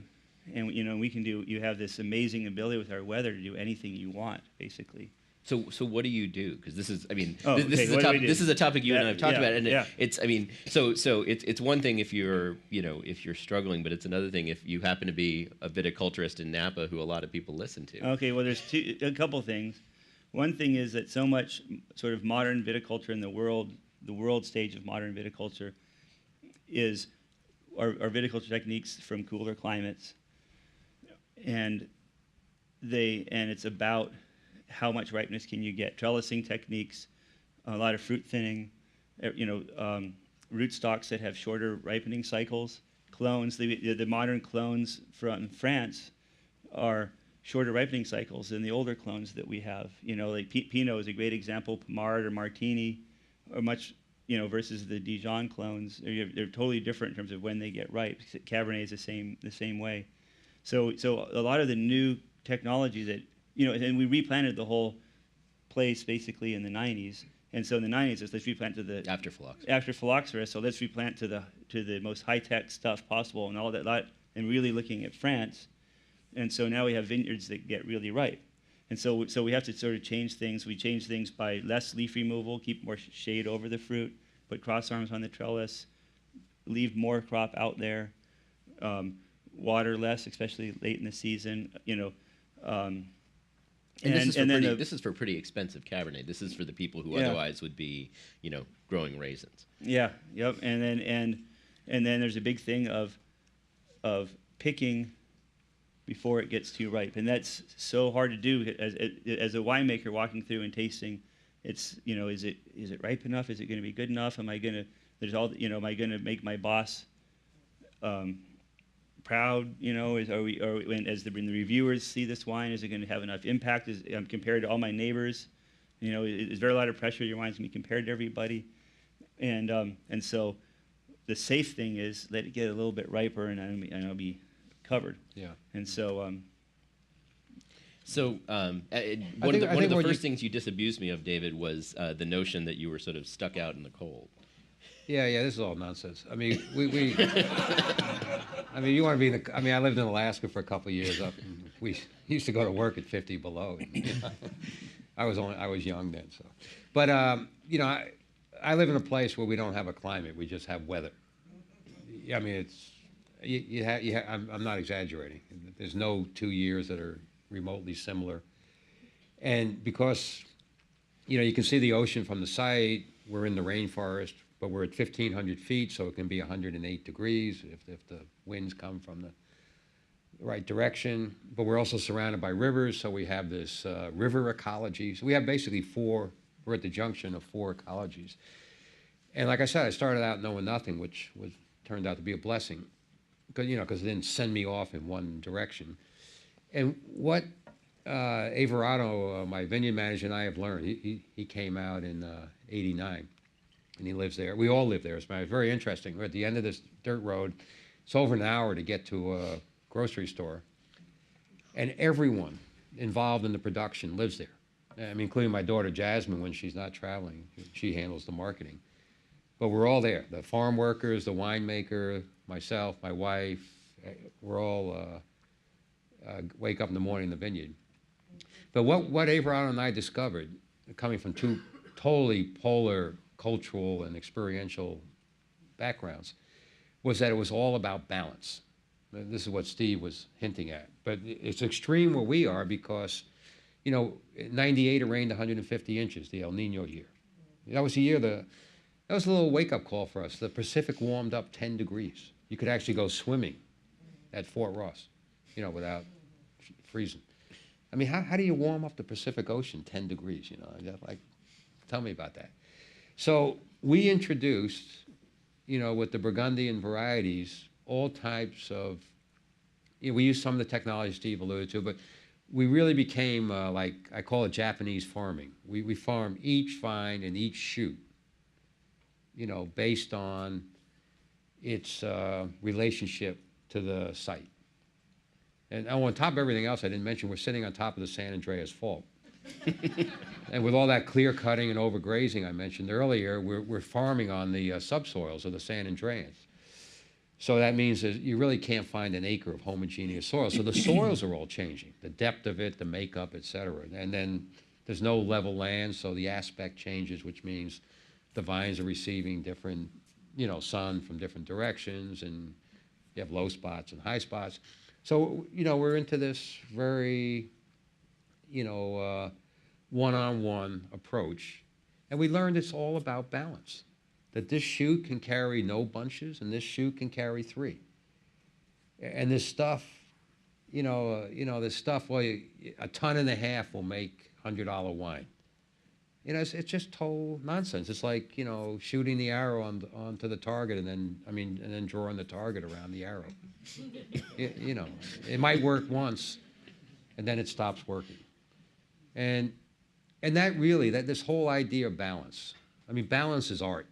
And you have this amazing ability with our weather to do anything you want, basically. So what do you do? Because this is, this is a topic you and I have talked about, and it's one thing if you're struggling, but it's another thing if you happen to be a viticulturist in Napa, who a lot of people listen to. Okay, well, there's a couple things. One thing is that so much sort of modern viticulture in the world stage of modern viticulture is our viticulture techniques from cooler climates, and it's about how much ripeness can you get. Trellising techniques, a lot of fruit thinning, root stocks that have shorter ripening cycles, clones. The modern clones from France are shorter ripening cycles than the older clones that we have. Like Pinot is a great example. Pommard or Martini are much, versus the Dijon clones. They're totally different in terms of when they get ripe. Cabernet is the same way. So a lot of the new technology that, and we replanted the whole place basically in the 90s. And so in the 90s, let's replant to the after phylloxera. So let's replant to the most high-tech stuff possible and all that, and really looking at France. And so now we have vineyards that get really ripe. And so we have to sort of change things. We change things by less leaf removal, keep more shade over the fruit, put cross arms on the trellis, leave more crop out there, water less, especially late in the season. This is for pretty expensive Cabernet. This is for the people who otherwise would be, growing raisins. Yeah. Yep. And then there's a big thing of picking before it gets too ripe, and that's so hard to do as a winemaker walking through and tasting. It's is it ripe enough? Is it going to be good enough? Am I going to make my boss proud? As the reviewers see this wine, is it going to have enough impact? Compared to all my neighbors? Is there a lot of pressure? Your wine's going to be compared to everybody, and so the safe thing is let it get a little bit riper, and I'll be covered. Yeah. And so. One of the first things you disabused me of, David, was the notion that you were sort of stuck out in the cold. Yeah, this is all nonsense. I mean, I mean, you want to be in the, I mean, I lived in Alaska for a couple of years up, and we used to go to work at 50 below. I was young then, so. But, you know, I live in a place where we don't have a climate, we just have weather. I mean, it's, I'm not exaggerating. There's no 2 years that are remotely similar. And because, you know, you can see the ocean from the site, we're in the rainforest, but we're at 1,500 feet, so it can be 108 degrees if the winds come from the right direction. But we're also surrounded by rivers, so we have this river ecology. So we have basically we're at the junction of 4 ecologies. And like I said, I started out knowing nothing, which turned out to be a blessing, because it didn't send me off in one direction. And what Everardo, my vineyard manager, and I have learned, he came out in '89, and he lives there. We all live there. It's very interesting. We're at the end of this dirt road. It's over an hour to get to a grocery store, and everyone involved in the production lives there. I mean, including my daughter Jasmine when she's not traveling. She handles the marketing. But we're all there. The farm workers, the winemaker, myself, my wife, we're all wake up in the morning in the vineyard. But what Everardo and I discovered, coming from 2 totally polar cultural and experiential backgrounds, was that it was all about balance. This is what Steve was hinting at. But it's extreme where we are because, you know, in '98 it rained 150 inches, the El Nino year. That was the year that was a little wake-up call for us. The Pacific warmed up 10 degrees. You could actually go swimming at Fort Ross, you know, without freezing. I mean, how do you warm up the Pacific Ocean 10 degrees, you know? Like, tell me about that. So we introduced, you know, with the Burgundian varieties, all types of, you know, we used some of the technology Steve alluded to, but we really became, like, I call it Japanese farming. We farm each vine and each shoot, you know, based on its relationship to the site. And on top of everything else I didn't mention, we're sitting on top of the San Andreas Fault. And with all that clear cutting and overgrazing I mentioned earlier, we're farming on the subsoils of the San Andreas. So that means that you really can't find an acre of homogeneous soil. So the soils are all changing, the depth of it, the makeup, et cetera. And then there's no level land, so the aspect changes, which means the vines are receiving different, you know, sun from different directions, and you have low spots and high spots. So, you know, we're into this very, you know, one-on-one approach. And we learned it's all about balance, that this shoot can carry no bunches and this shoot can carry 3. And this stuff, this stuff, well, 1.5 tons will make $100 wine. You know, it's just total nonsense. It's like, you know, shooting the arrow onto the target and then drawing the target around the arrow. You know, it might work once and then it stops working. And that really, this whole idea of balance, I mean, balance is art.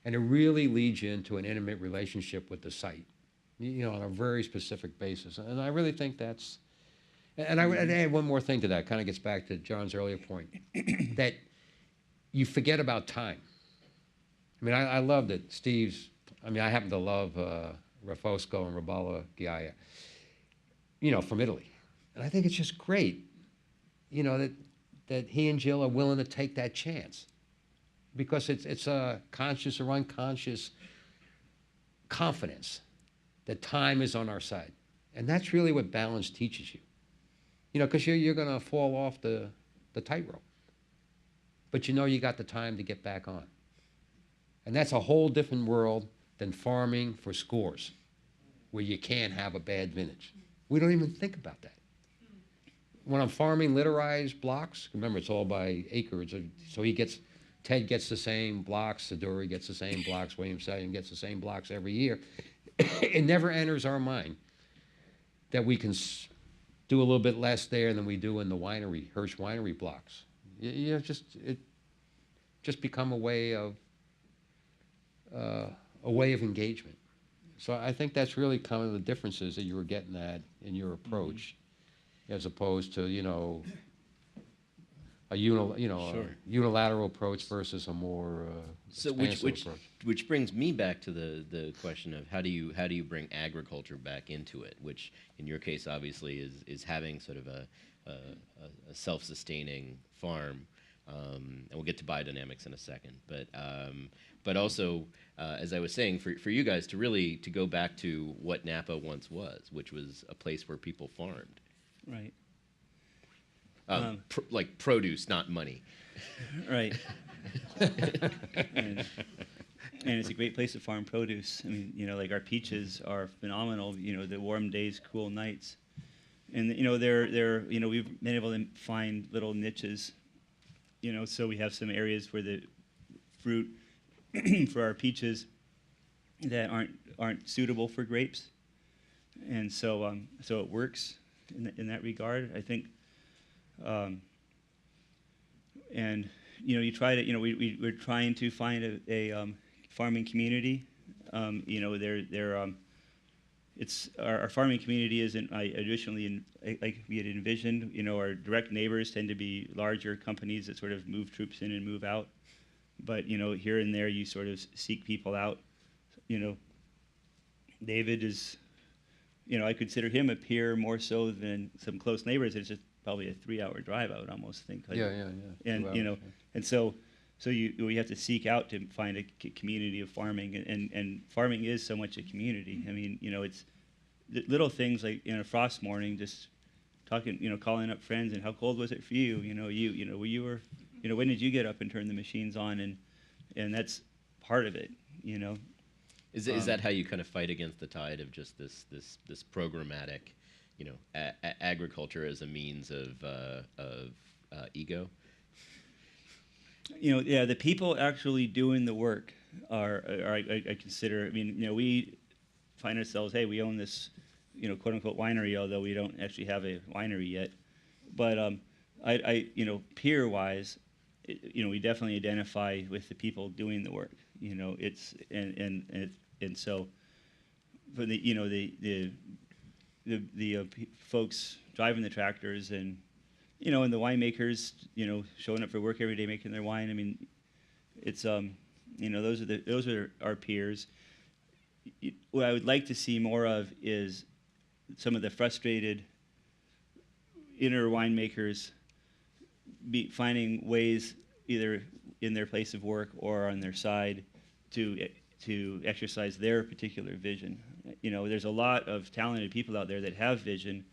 And it really leads you into an intimate relationship with the site, you know, on a very specific basis. And I really think that's, and I would add one more thing to that, kind of gets back to John's earlier point, that you forget about time. I mean, I love that Steve's, I mean, I happen to love Rafosco and Rabala Ghiaia, you know, from Italy. And I think it's just great, you know, that he and Jill are willing to take that chance, because it's a conscious or unconscious confidence that time is on our side. And that's really what balance teaches you. You know, because you're going to fall off the tightrope. But you know you got the time to get back on. And that's a whole different world than farming for scores, where you can't have a bad vintage. We don't even think about that. When I'm farming litterized blocks, remember it's all by acreage, so Ted gets the same blocks, Saduri gets the same blocks, William Sellian gets the same blocks every year. It never enters our mind that we can do a little bit less there than we do in the winery, Hirsch winery blocks. You know, it just become a way of engagement. So I think that's really kind of the differences that you were getting at in your approach, as opposed to, you know, Sure. unilateral approach versus a more So expansive approach. which brings me back to the question of how do you bring agriculture back into it, which in your case obviously is having sort of a self-sustaining farm, and we'll get to biodynamics in a second, but also as I was saying, for you guys to go back to what Napa once was, which was a place where people farmed, Right. like produce, not money. Right. and, it's a great place to farm produce. I mean, like our peaches are phenomenal. The warm days, cool nights, and they're we've been able to find little niches. So we have some areas where the fruit for our peaches that aren't suitable for grapes, and so it works in that regard, I think. And you try to we're trying to find a farming community. It's our farming community isn't additionally like we had envisioned. Our direct neighbors tend to be larger companies that sort of move troops in and move out. But here and there you sort of seek people out. David is, I consider him a peer more so than some close neighbors. It's just probably a 3-hour drive, I would almost think. Like, Yeah. And 2 hours, yeah. and so we have to seek out to find a community of farming, and farming is so much a community. I mean, it's little things like a frost morning, just talking, calling up friends, and how cold was it for you? When did you get up and turn the machines on? And that's part of it. Is that how you kind of fight against the tide of just this programmatic, agriculture as a means of ego? The people actually doing the work are I consider. I mean, we find ourselves, hey, we own this, quote unquote winery, although we don't actually have a winery yet. But I peer wise, we definitely identify with the people doing the work. It's and so for the folks driving the tractors and and the winemakers, showing up for work every day making their wine. I mean, it's those are our peers. What I would like to see more of is some of the frustrated inner winemakers finding ways either in their place of work or on their side to exercise their particular vision. There's a lot of talented people out there that have vision,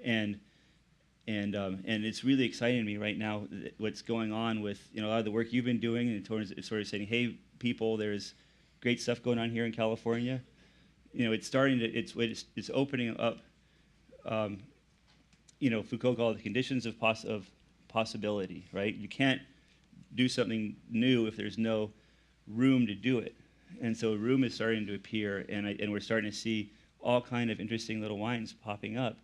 and it's really exciting to me right now what's going on with a lot of the work you've been doing, and it's sort of saying, hey, people, there's great stuff going on here in California. It's starting to it's opening up. Foucault called it the conditions of possibility. Right? You can't do something new if there's no room to do it, and so room is starting to appear, and we're starting to see all kind of interesting little wines popping up,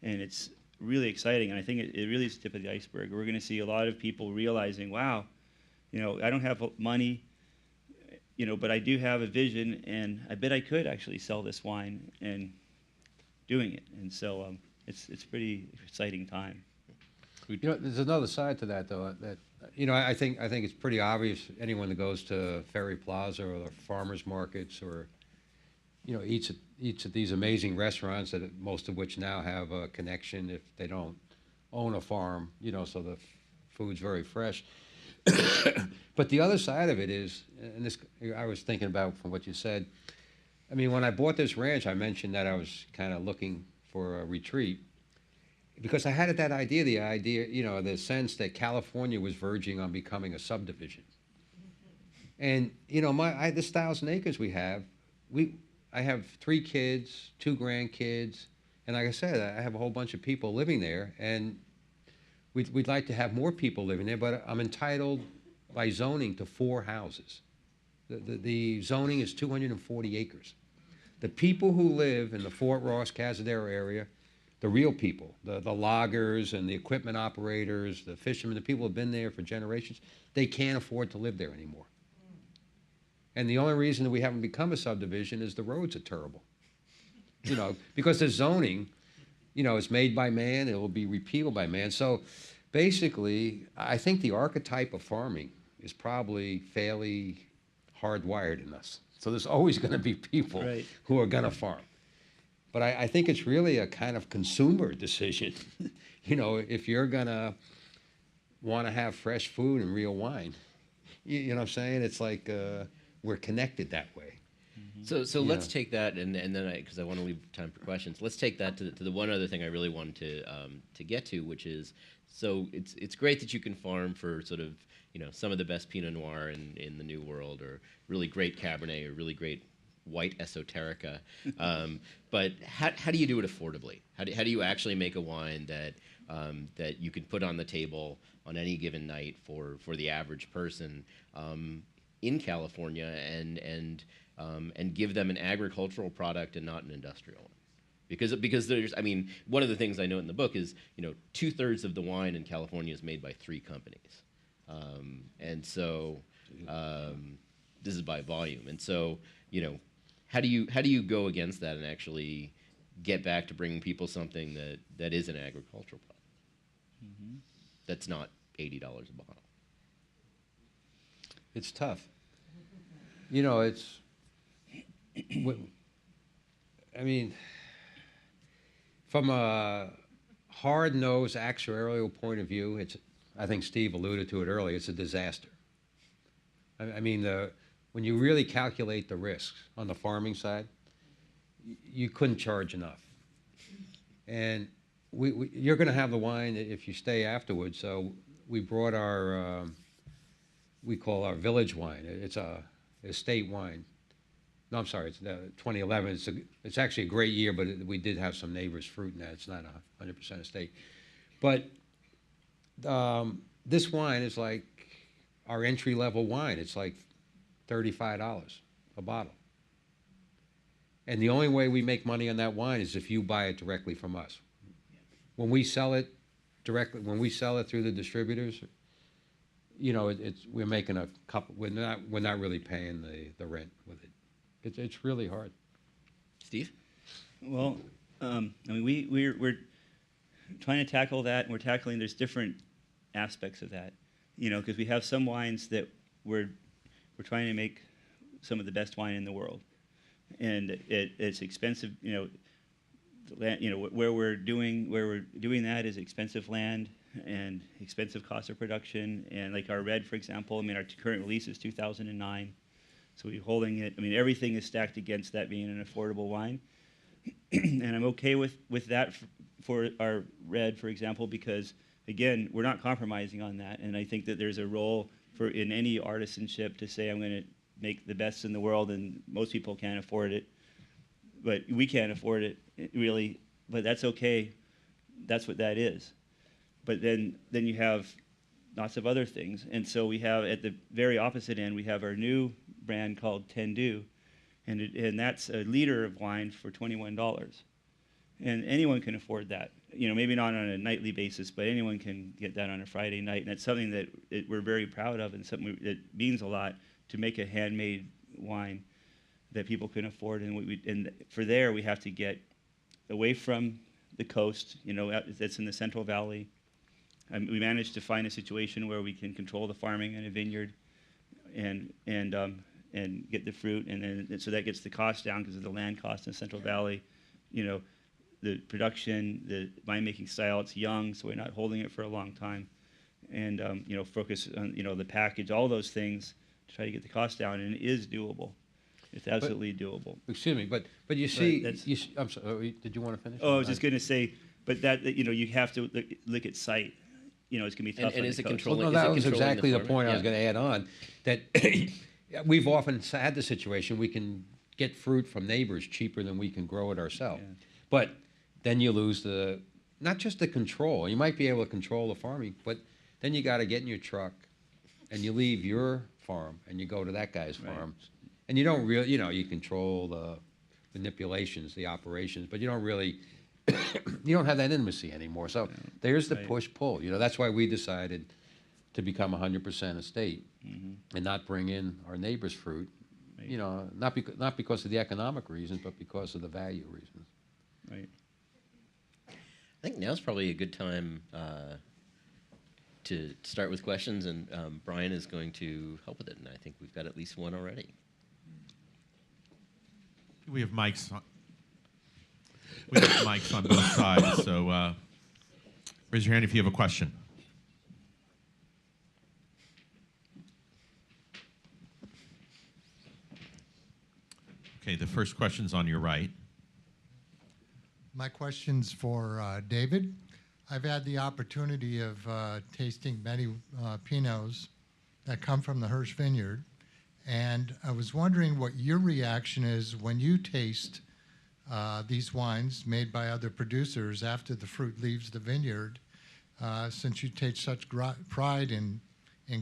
and it's really exciting. And I think it really is the tip of the iceberg. We're going to see a lot of people realizing, wow, I don't have money, but I do have a vision, and I bet I could actually sell this wine, and doing it. And so it's pretty exciting time. There's another side to that, though. That I think it's pretty obvious. Anyone that goes to Ferry Plaza or the farmers markets, or eats at these amazing restaurants, that most of which now have a connection if they don't own a farm. So the food's very fresh. But the other side of it is, and this I was thinking about from what you said. I mean, when I bought this ranch, I mentioned that I was kind of looking for a retreat, because I had the idea, the sense that California was verging on becoming a subdivision. And this 1,000 acres we have, I have 3 kids, 2 grandkids, and like I said, I have a whole bunch of people living there, and we'd like to have more people living there, but I'm entitled by zoning to 4 houses. The zoning is 240 acres. The people who live in the Fort Ross, Cazadero area, the real people, the loggers and the equipment operators, the fishermen, the people who have been there for generations, they can't afford to live there anymore. And the only reason that we haven't become a subdivision is the roads are terrible. Because the zoning, it's made by man, it will be repealed by man. So Basically, I think the archetype of farming is probably fairly hardwired in us. So there's always going to be people Right. who are going to farm. But I think it's really a kind of consumer decision. You know, if you're going to want to have fresh food and real wine, you know what I'm saying? It's like we're connected that way. So let's take that, and then because I want to leave time for questions, let's take that to the one other thing I really wanted to get to, which is, so it's great that you can farm for sort of, you know, some of the best Pinot Noir in the New World, or really great Cabernet, or really great white esoterica, but how do you do it affordably? How do you actually make a wine that you can put on the table on any given night for the average person in California, and give them an agricultural product and not an industrial one? Because there's, I mean, one of the things I note in the book is, you know, 2/3 of the wine in California is made by 3 companies, and so this is by volume, and so, you know, how do you go against that and actually get back to bringing people something that is an agricultural product, that's not $80 a bottle? It's tough. You know, it's, I mean, from a hard-nosed actuarial point of view, it's, I think Steve alluded to it earlier, it's a disaster. I mean, when you really calculate the risks on the farming side, you couldn't charge enough. And you're going to have the wine if you stay afterwards. So we brought our, we call our village wine. It's a estate wine. No, I'm sorry, it's 2011. It's actually a great year, but we did have some neighbor's fruit in that. It's not 100% estate. But this wine is like our entry-level wine. It's like $35 a bottle. And the only way we make money on that wine is if you buy it directly from us. When we sell it directly, when we sell it through the distributors, you know, we're making a couple. We're not really paying the rent with it. It's really hard. Steve? Well, I mean, we're trying to tackle that, and we're tackling, there's different aspects of that, you know, because we have some wines that we're trying to make some of the best wine in the world, and it's expensive, you know. The land, you know, where we're doing that is expensive land and expensive cost of production, and like our red, for example, I mean, our current release is 2009, so we're holding it. I mean, everything is stacked against that being an affordable wine, and I'm okay with that for our red, for example, because again, we're not compromising on that, and I think that there's a role for in any artisanship to say I'm going to make the best in the world, and most people can't afford it, but we can't afford it really, but that's okay. That's what that is. But then you have lots of other things, and so we have at the very opposite end, we have our new brand called Tendu, and that's a liter of wine for $21, and anyone can afford that. You know, maybe not on a nightly basis, but anyone can get that on a Friday night, and it's something that we're very proud of, and something that means a lot to make a handmade wine that people can afford. And for there, we have to get away from the coast, you know, that's in the Central Valley. We managed to find a situation where we can control the farming in a vineyard, and get the fruit, and then so that gets the cost down because of the land cost in the Central Valley. You know, the production, the winemaking style, it's young, so we're not holding it for a long time, and you know, focus on, you know, the package, all those things to try to get the cost down, and it is doable. It's absolutely doable. Excuse me, but you see, I'm sorry. Did you want to finish? Oh, I was just going to say, but that, you know, you have to look at site. You know, it's going to be tough. And is it coast. controlling? Well, no, is it that was controlling exactly the farming? point I Yeah. was going to add on. That we've often had the situation we can get fruit from neighbors cheaper than we can grow it ourselves. Yeah. But then you lose not just the control. You might be able to control the farming, but then you got to get in your truck and you leave your farm and you go to that guy's Right. farm. And you don't really, you know, you control the manipulations, the operations, but you don't really, you don't have that intimacy anymore. So there's the Right. push-pull. You know, that's why we decided to become 100% estate and not bring in our neighbor's fruit. Right. You know, not because of the economic reasons, but because of the value reasons. Right. I think now's probably a good time to start with questions, and Brian is going to help with it. And I think we've got at least one already. We have mics on. We have mics on both sides, so raise your hand if you have a question. Okay, the first question's on your right. My question's for David. I've had the opportunity of tasting many Pinots that come from the Hirsch Vineyard, and I was wondering what your reaction is when you taste these wines made by other producers after the fruit leaves the vineyard, since you take such pride in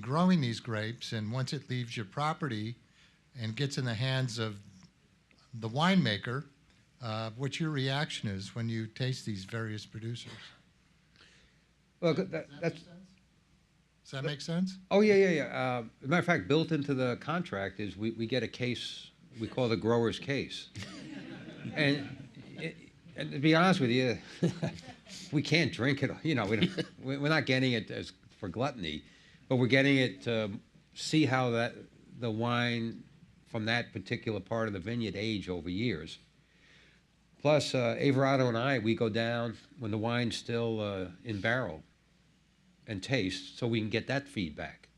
growing these grapes, and once it leaves your property and gets in the hands of the winemaker, what your reaction is when you taste these various producers. Well, Does that make sense? Oh, yeah. As a matter of fact, built into the contract is we get a case, we call the grower's case. and to be honest with you, we can't drink it. You know, we're not getting it as for gluttony, but we're getting it to see how the wine from that particular part of the vineyard age over years. Plus, Everardo and I, we go down when the wine's still in barrel and taste, so we can get that feedback.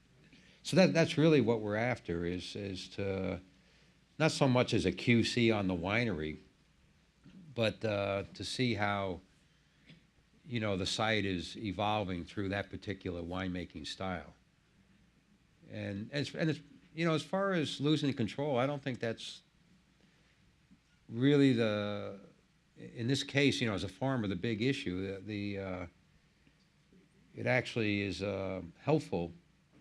So that's really what we're after, is to, not so much as a QC on the winery, but to see how, you know, the site is evolving through that particular winemaking style. And it's you know, as far as losing control, I don't think that's really in this case, you know, as a farmer, the big issue. It actually is helpful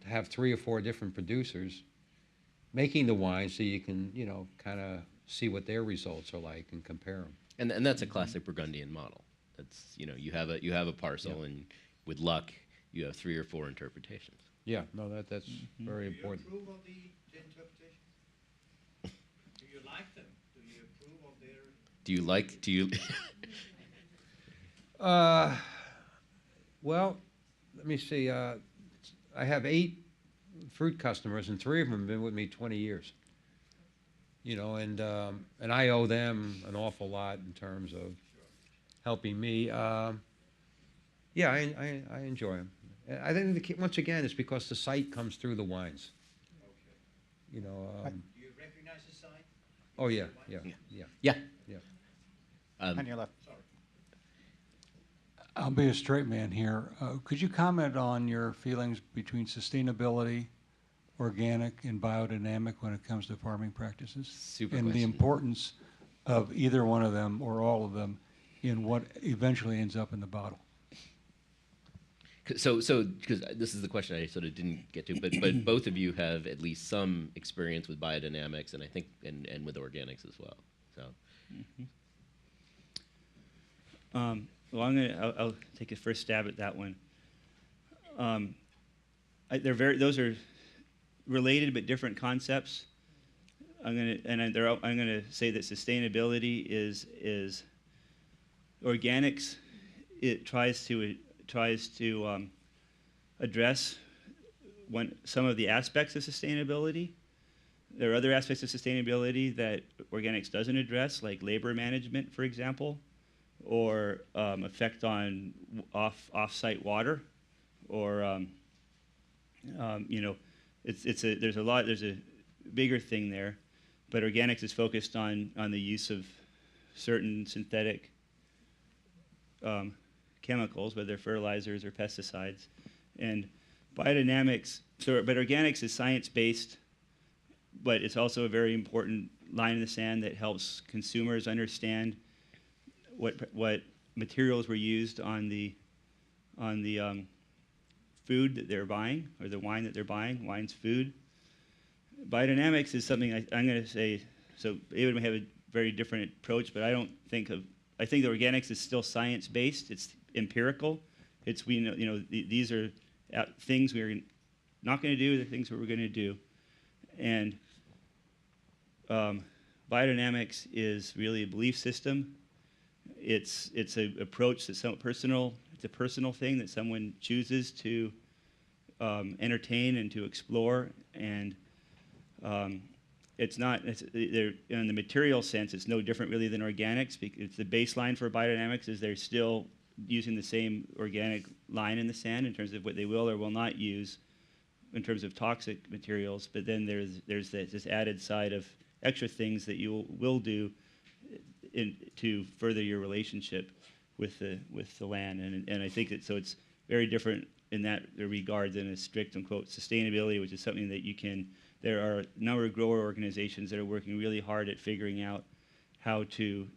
to have 3 or 4 different producers making the wine, so you can, you know, kind of see what their results are like and compare them. And that's a classic Burgundian model. That's, you know, you have a parcel, Yeah. and with luck, you have 3 or 4 interpretations. Yeah, no, that's very important. Do you approve of the interpretations? Do you like them? Do you approve of their... Do you? Well, let me see. I have 8 fruit customers, and 3 of them have been with me 20 years. You know, and I owe them an awful lot in terms of helping me. Yeah, I enjoy them. I think once again, it's because the site comes through the wines. Okay. You know. Do you recognize the site? Oh yeah. Yeah. On your left. Sorry. I'll be a straight man here. Could you comment on your feelings between sustainability, organic, and biodynamic when it comes to farming practices? Super and the question. importance of either one of them or all of them in what eventually ends up in the bottle? So because this is the question I sort of didn't get to, but both of you have at least some experience with biodynamics, and I think and with organics as well. So. Well, I'll take a first stab at that one. Those are related but different concepts. I'm gonna say that sustainability is organics. It tries to address some of the aspects of sustainability. There are other aspects of sustainability that organics doesn't address, like labor management, for example, or effect on off-site water, or you know, there's a bigger thing there, but organics is focused on the use of certain synthetic chemicals, whether fertilizers or pesticides, and biodynamics. But organics is science-based, but it's also a very important line in the sand that helps consumers understand what materials were used on the food that they're buying, or the wine that they're buying. Wine's food. Biodynamics is something I'm going to say. So David may have a very different approach, but I think that organics is still science-based. It's empirical. It's these are things we're not going to do. The things that we're going to do, and biodynamics is really a belief system. It's an approach that's personal. It's a personal thing that someone chooses to entertain and to explore. And it's not, in the material sense, it's no different really than organics. It's the baseline for biodynamics is they're still using the same organic line in the sand in terms of what they will or will not use in terms of toxic materials. But then there's this added side of extra things that you will do to further your relationship with the land. And I think that so it's very different in that regard than a strict unquote sustainability, which is something that you can. There are a number of grower organizations that are working really hard at figuring out how to,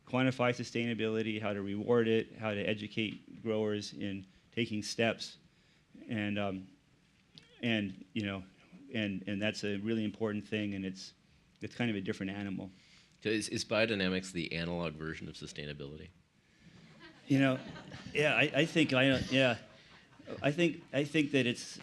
quantify sustainability, how to reward it, how to educate growers in taking steps, and that's a really important thing, and it's kind of a different animal. So is biodynamics the analog version of sustainability? Yeah, I think that it's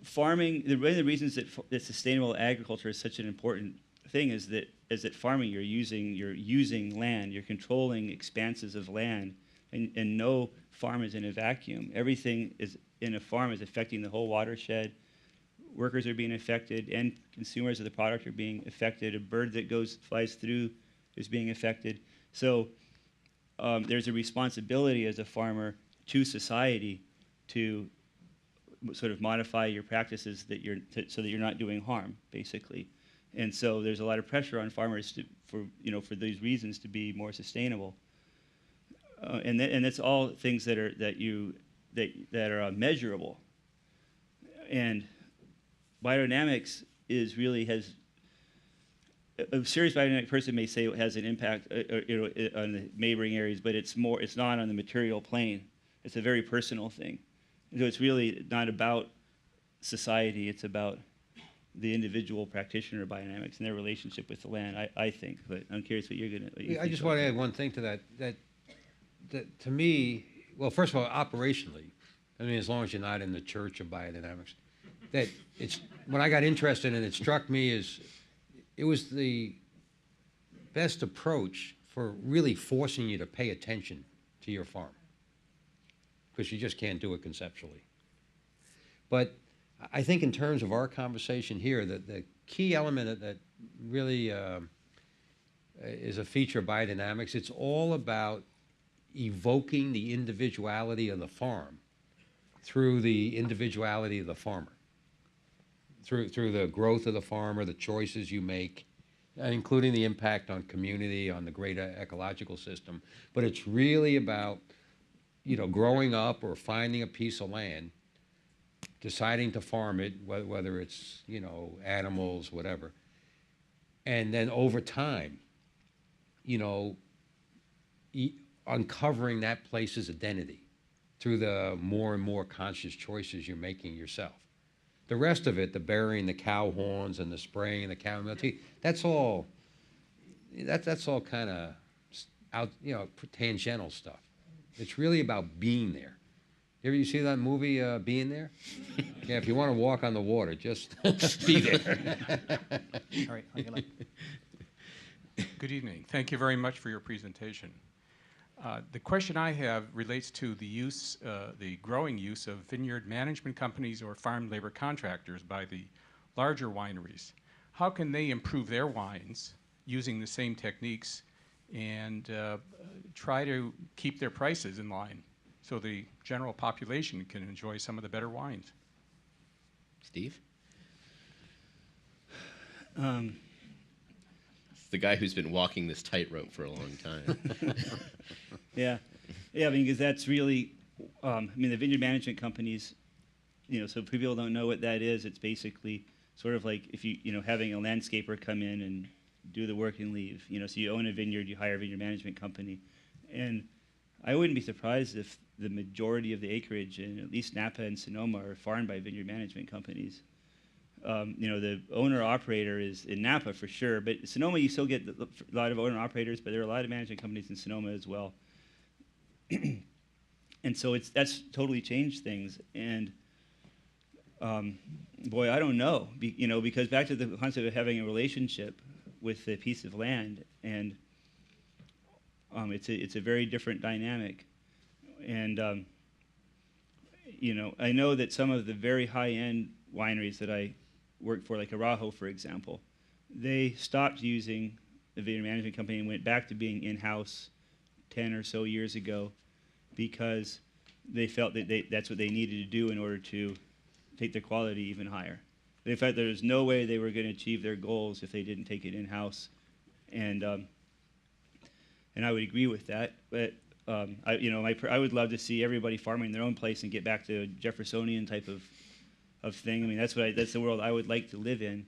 farming. One of the reasons that sustainable agriculture is such an important thing is that farming you're using land, you're controlling expanses of land, and no farm is in a vacuum. Everything is in a farm is affecting the whole watershed. Workers are being affected, and consumers of the product are being affected. A bird that flies through is being affected. So there's a responsibility as a farmer to society to sort of modify your practices so that you're not doing harm, basically. And so there's a lot of pressure on farmers for these reasons to be more sustainable. And that's all things that are measurable. And biodynamics has a serious biodynamic person may say it has an impact on the neighboring areas, but it's not on the material plane. It's a very personal thing. So it's really not about society. It's about the individual practitioner of biodynamics and their relationship with the land. I think, but I'm curious what you're going to. I just want to add one thing to that. That to me, well, first of all, operationally, I mean, as long as you're not in the church of biodynamics, that it's when I got interested in it, struck me as it was the best approach for really forcing you to pay attention to your farm, because you just can't do it conceptually. But I think in terms of our conversation here, the key element that really is a feature of biodynamics, it's all about evoking the individuality of the farm through the individuality of the farmer, through the growth of the farmer, the choices you make, including the impact on community, on the greater ecological system. But it's really about, growing up or finding a piece of land, deciding to farm it, whether it's, animals, whatever. And then over time, uncovering that place's identity through the more and more conscious choices you're making yourself. The rest of it, the burying the cow horns and the spraying and the cow milk, that's all kind of out, tangential stuff. It's really about being there. You see that movie, Being There? Yeah, if you want to walk on the water, just be there. All right, Good evening. Thank you very much for your presentation. The question I have relates to the growing use of vineyard management companies or farm labor contractors by the larger wineries. How can they improve their wines using the same techniques and try to keep their prices in line so the general population can enjoy some of the better wines? Steve? The guy who's been walking this tightrope for a long time. Yeah, because that's really, the vineyard management companies, so if people don't know what that is, it's basically sort of like if having a landscaper come in and do the work and leave. So you own a vineyard, you hire a vineyard management company. And I wouldn't be surprised if the majority of the acreage in at least Napa and Sonoma are farmed by vineyard management companies. The owner-operator is in Napa for sure, but Sonoma you still get a lot of owner-operators, but there are a lot of management companies in Sonoma as well. And so that's totally changed things. And boy, I don't know, because back to the concept of having a relationship with a piece of land, and it's a very different dynamic. And I know that some of the very high-end wineries that I work for, like Arajo, for example, they stopped using the vineyard management company and went back to being in-house 10 or so years ago because they felt that that's what they needed to do in order to take their quality even higher. They felt there was no way they were going to achieve their goals if they didn't take it in-house, and I would agree with that. But I would love to see everybody farming their own place and get back to a Jeffersonian type of thing. I mean, that's the world I would like to live in,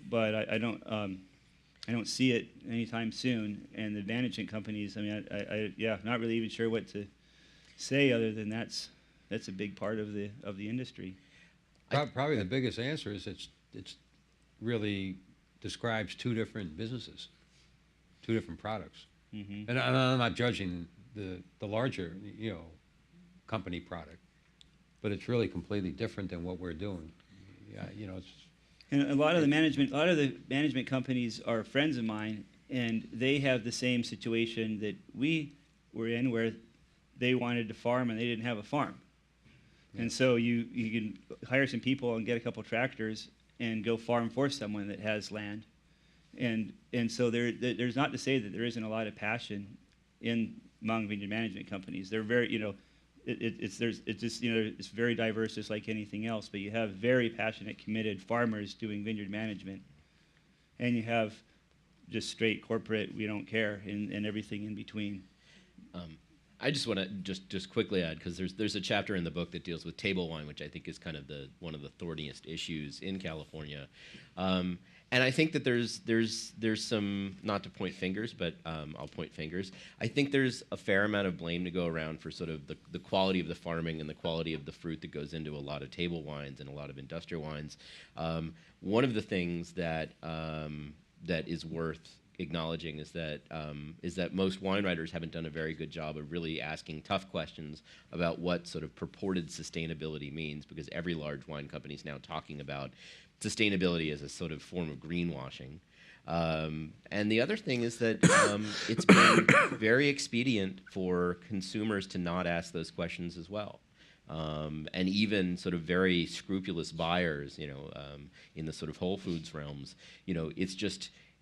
but I don't see it anytime soon. And the management companies, I mean, not really even sure what to say other than that's a big part of the industry. Probably the biggest answer is it's really describes two different businesses, two different products. Mm-hmm. And I'm not judging the larger, company product, but it's really completely different than what we're doing. Yeah, it's. And a lot of the management companies are friends of mine, and they have the same situation that we were in, where they wanted to farm and they didn't have a farm. Yeah. And so you can hire some people and get a couple tractors and go farm for someone that has land. And so there's not to say that there isn't a lot of passion among vineyard management companies. They're very, it's very diverse, just like anything else. But you have very passionate, committed farmers doing vineyard management, and you have just straight corporate, we don't care, and everything in between. I just want to just quickly add, because there's a chapter in the book that deals with table wine, which I think is kind of one of the thorniest issues in California. And I think that there's some, not to point fingers, but I'll point fingers. I think there's a fair amount of blame to go around for sort of the quality of the farming and the quality of the fruit that goes into a lot of table wines and a lot of industrial wines. One of the things that is worth acknowledging is that most wine writers haven't done a very good job of really asking tough questions about what sort of purported sustainability means, because every large wine company is now talking about sustainability as a sort of form of greenwashing. And the other thing is that it's been very expedient for consumers to not ask those questions as well. And even sort of very scrupulous buyers, in the sort of Whole Foods realms,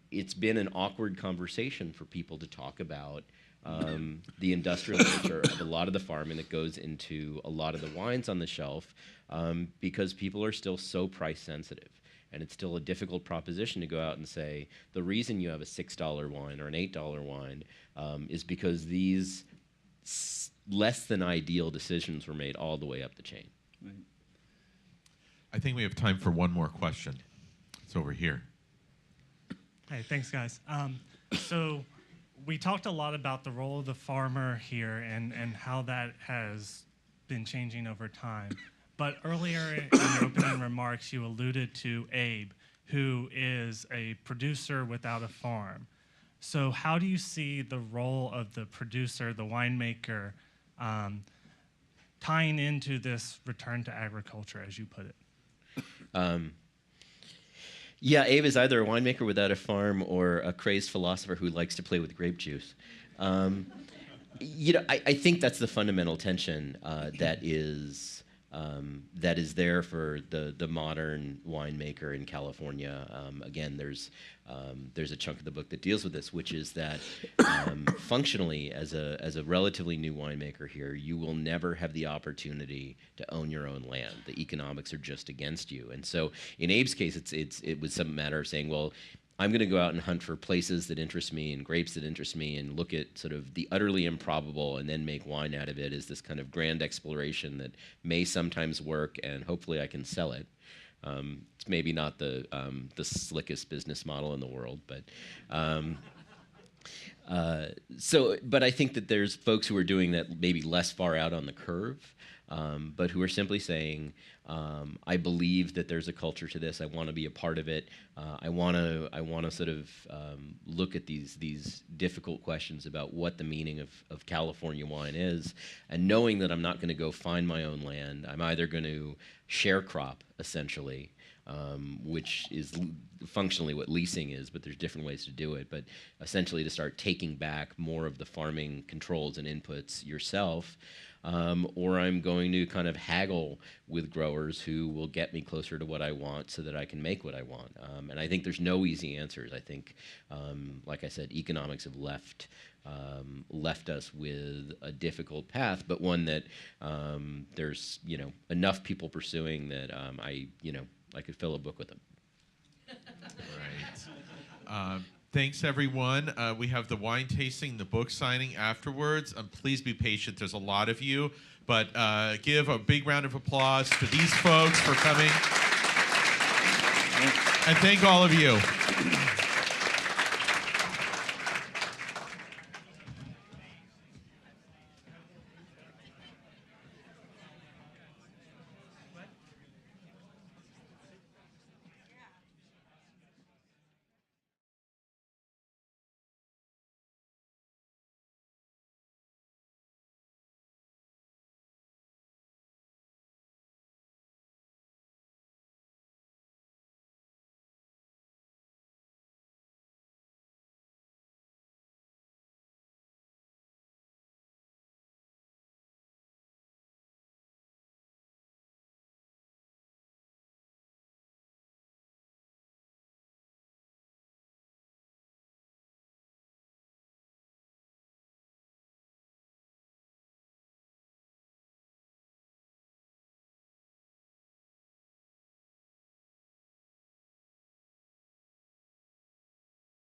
it's been an awkward conversation for people to talk about the industrial nature of a lot of the farming that goes into a lot of the wines on the shelf, because people are still so price sensitive. And it's still a difficult proposition to go out and say, the reason you have a $6 wine or an $8 wine is because these less than ideal decisions were made all the way up the chain. Right. I think we have time for one more question. It's over here. Hey, thanks, guys. So we talked a lot about the role of the farmer here and how that has been changing over time. But earlier in your opening remarks, you alluded to Abe, who is a producer without a farm. So how do you see the role of the producer, the winemaker, tying into this return to agriculture, as you put it? Yeah, Abe is either a winemaker without a farm or a crazed philosopher who likes to play with grape juice. I think that's the fundamental tension that is there for the modern winemaker in California. Again, there's a chunk of the book that deals with this, which is that functionally, as a relatively new winemaker here, you will never have the opportunity to own your own land. The economics are just against you. And so, in Abe's case, it was some matter of saying, well, I'm going to go out and hunt for places that interest me and grapes that interest me and look at sort of the utterly improbable and then make wine out of it as this kind of grand exploration that may sometimes work, and hopefully I can sell it. It's maybe not the slickest business model in the world, but but I think that there's folks who are doing that maybe less far out on the curve, but who are simply saying, I believe that there's a culture to this. I want to be a part of it. I want to sort of look at these difficult questions about what the meaning of California wine is, and knowing that I'm not going to go find my own land. I'm either going to share crop, essentially, which is functionally what leasing is, but there's different ways to do it. But essentially to start taking back more of the farming controls and inputs yourself, or I'm going to kind of haggle with growers who will get me closer to what I want so that I can make what I want. And I think there's no easy answers. I think, like I said, economics have left us with a difficult path, but one that there's enough people pursuing that I could fill a book with them. Right. Thanks, everyone. We have the wine tasting, the book signing afterwards. Please be patient. There's a lot of you, but give a big round of applause to these folks for coming. And thank all of you.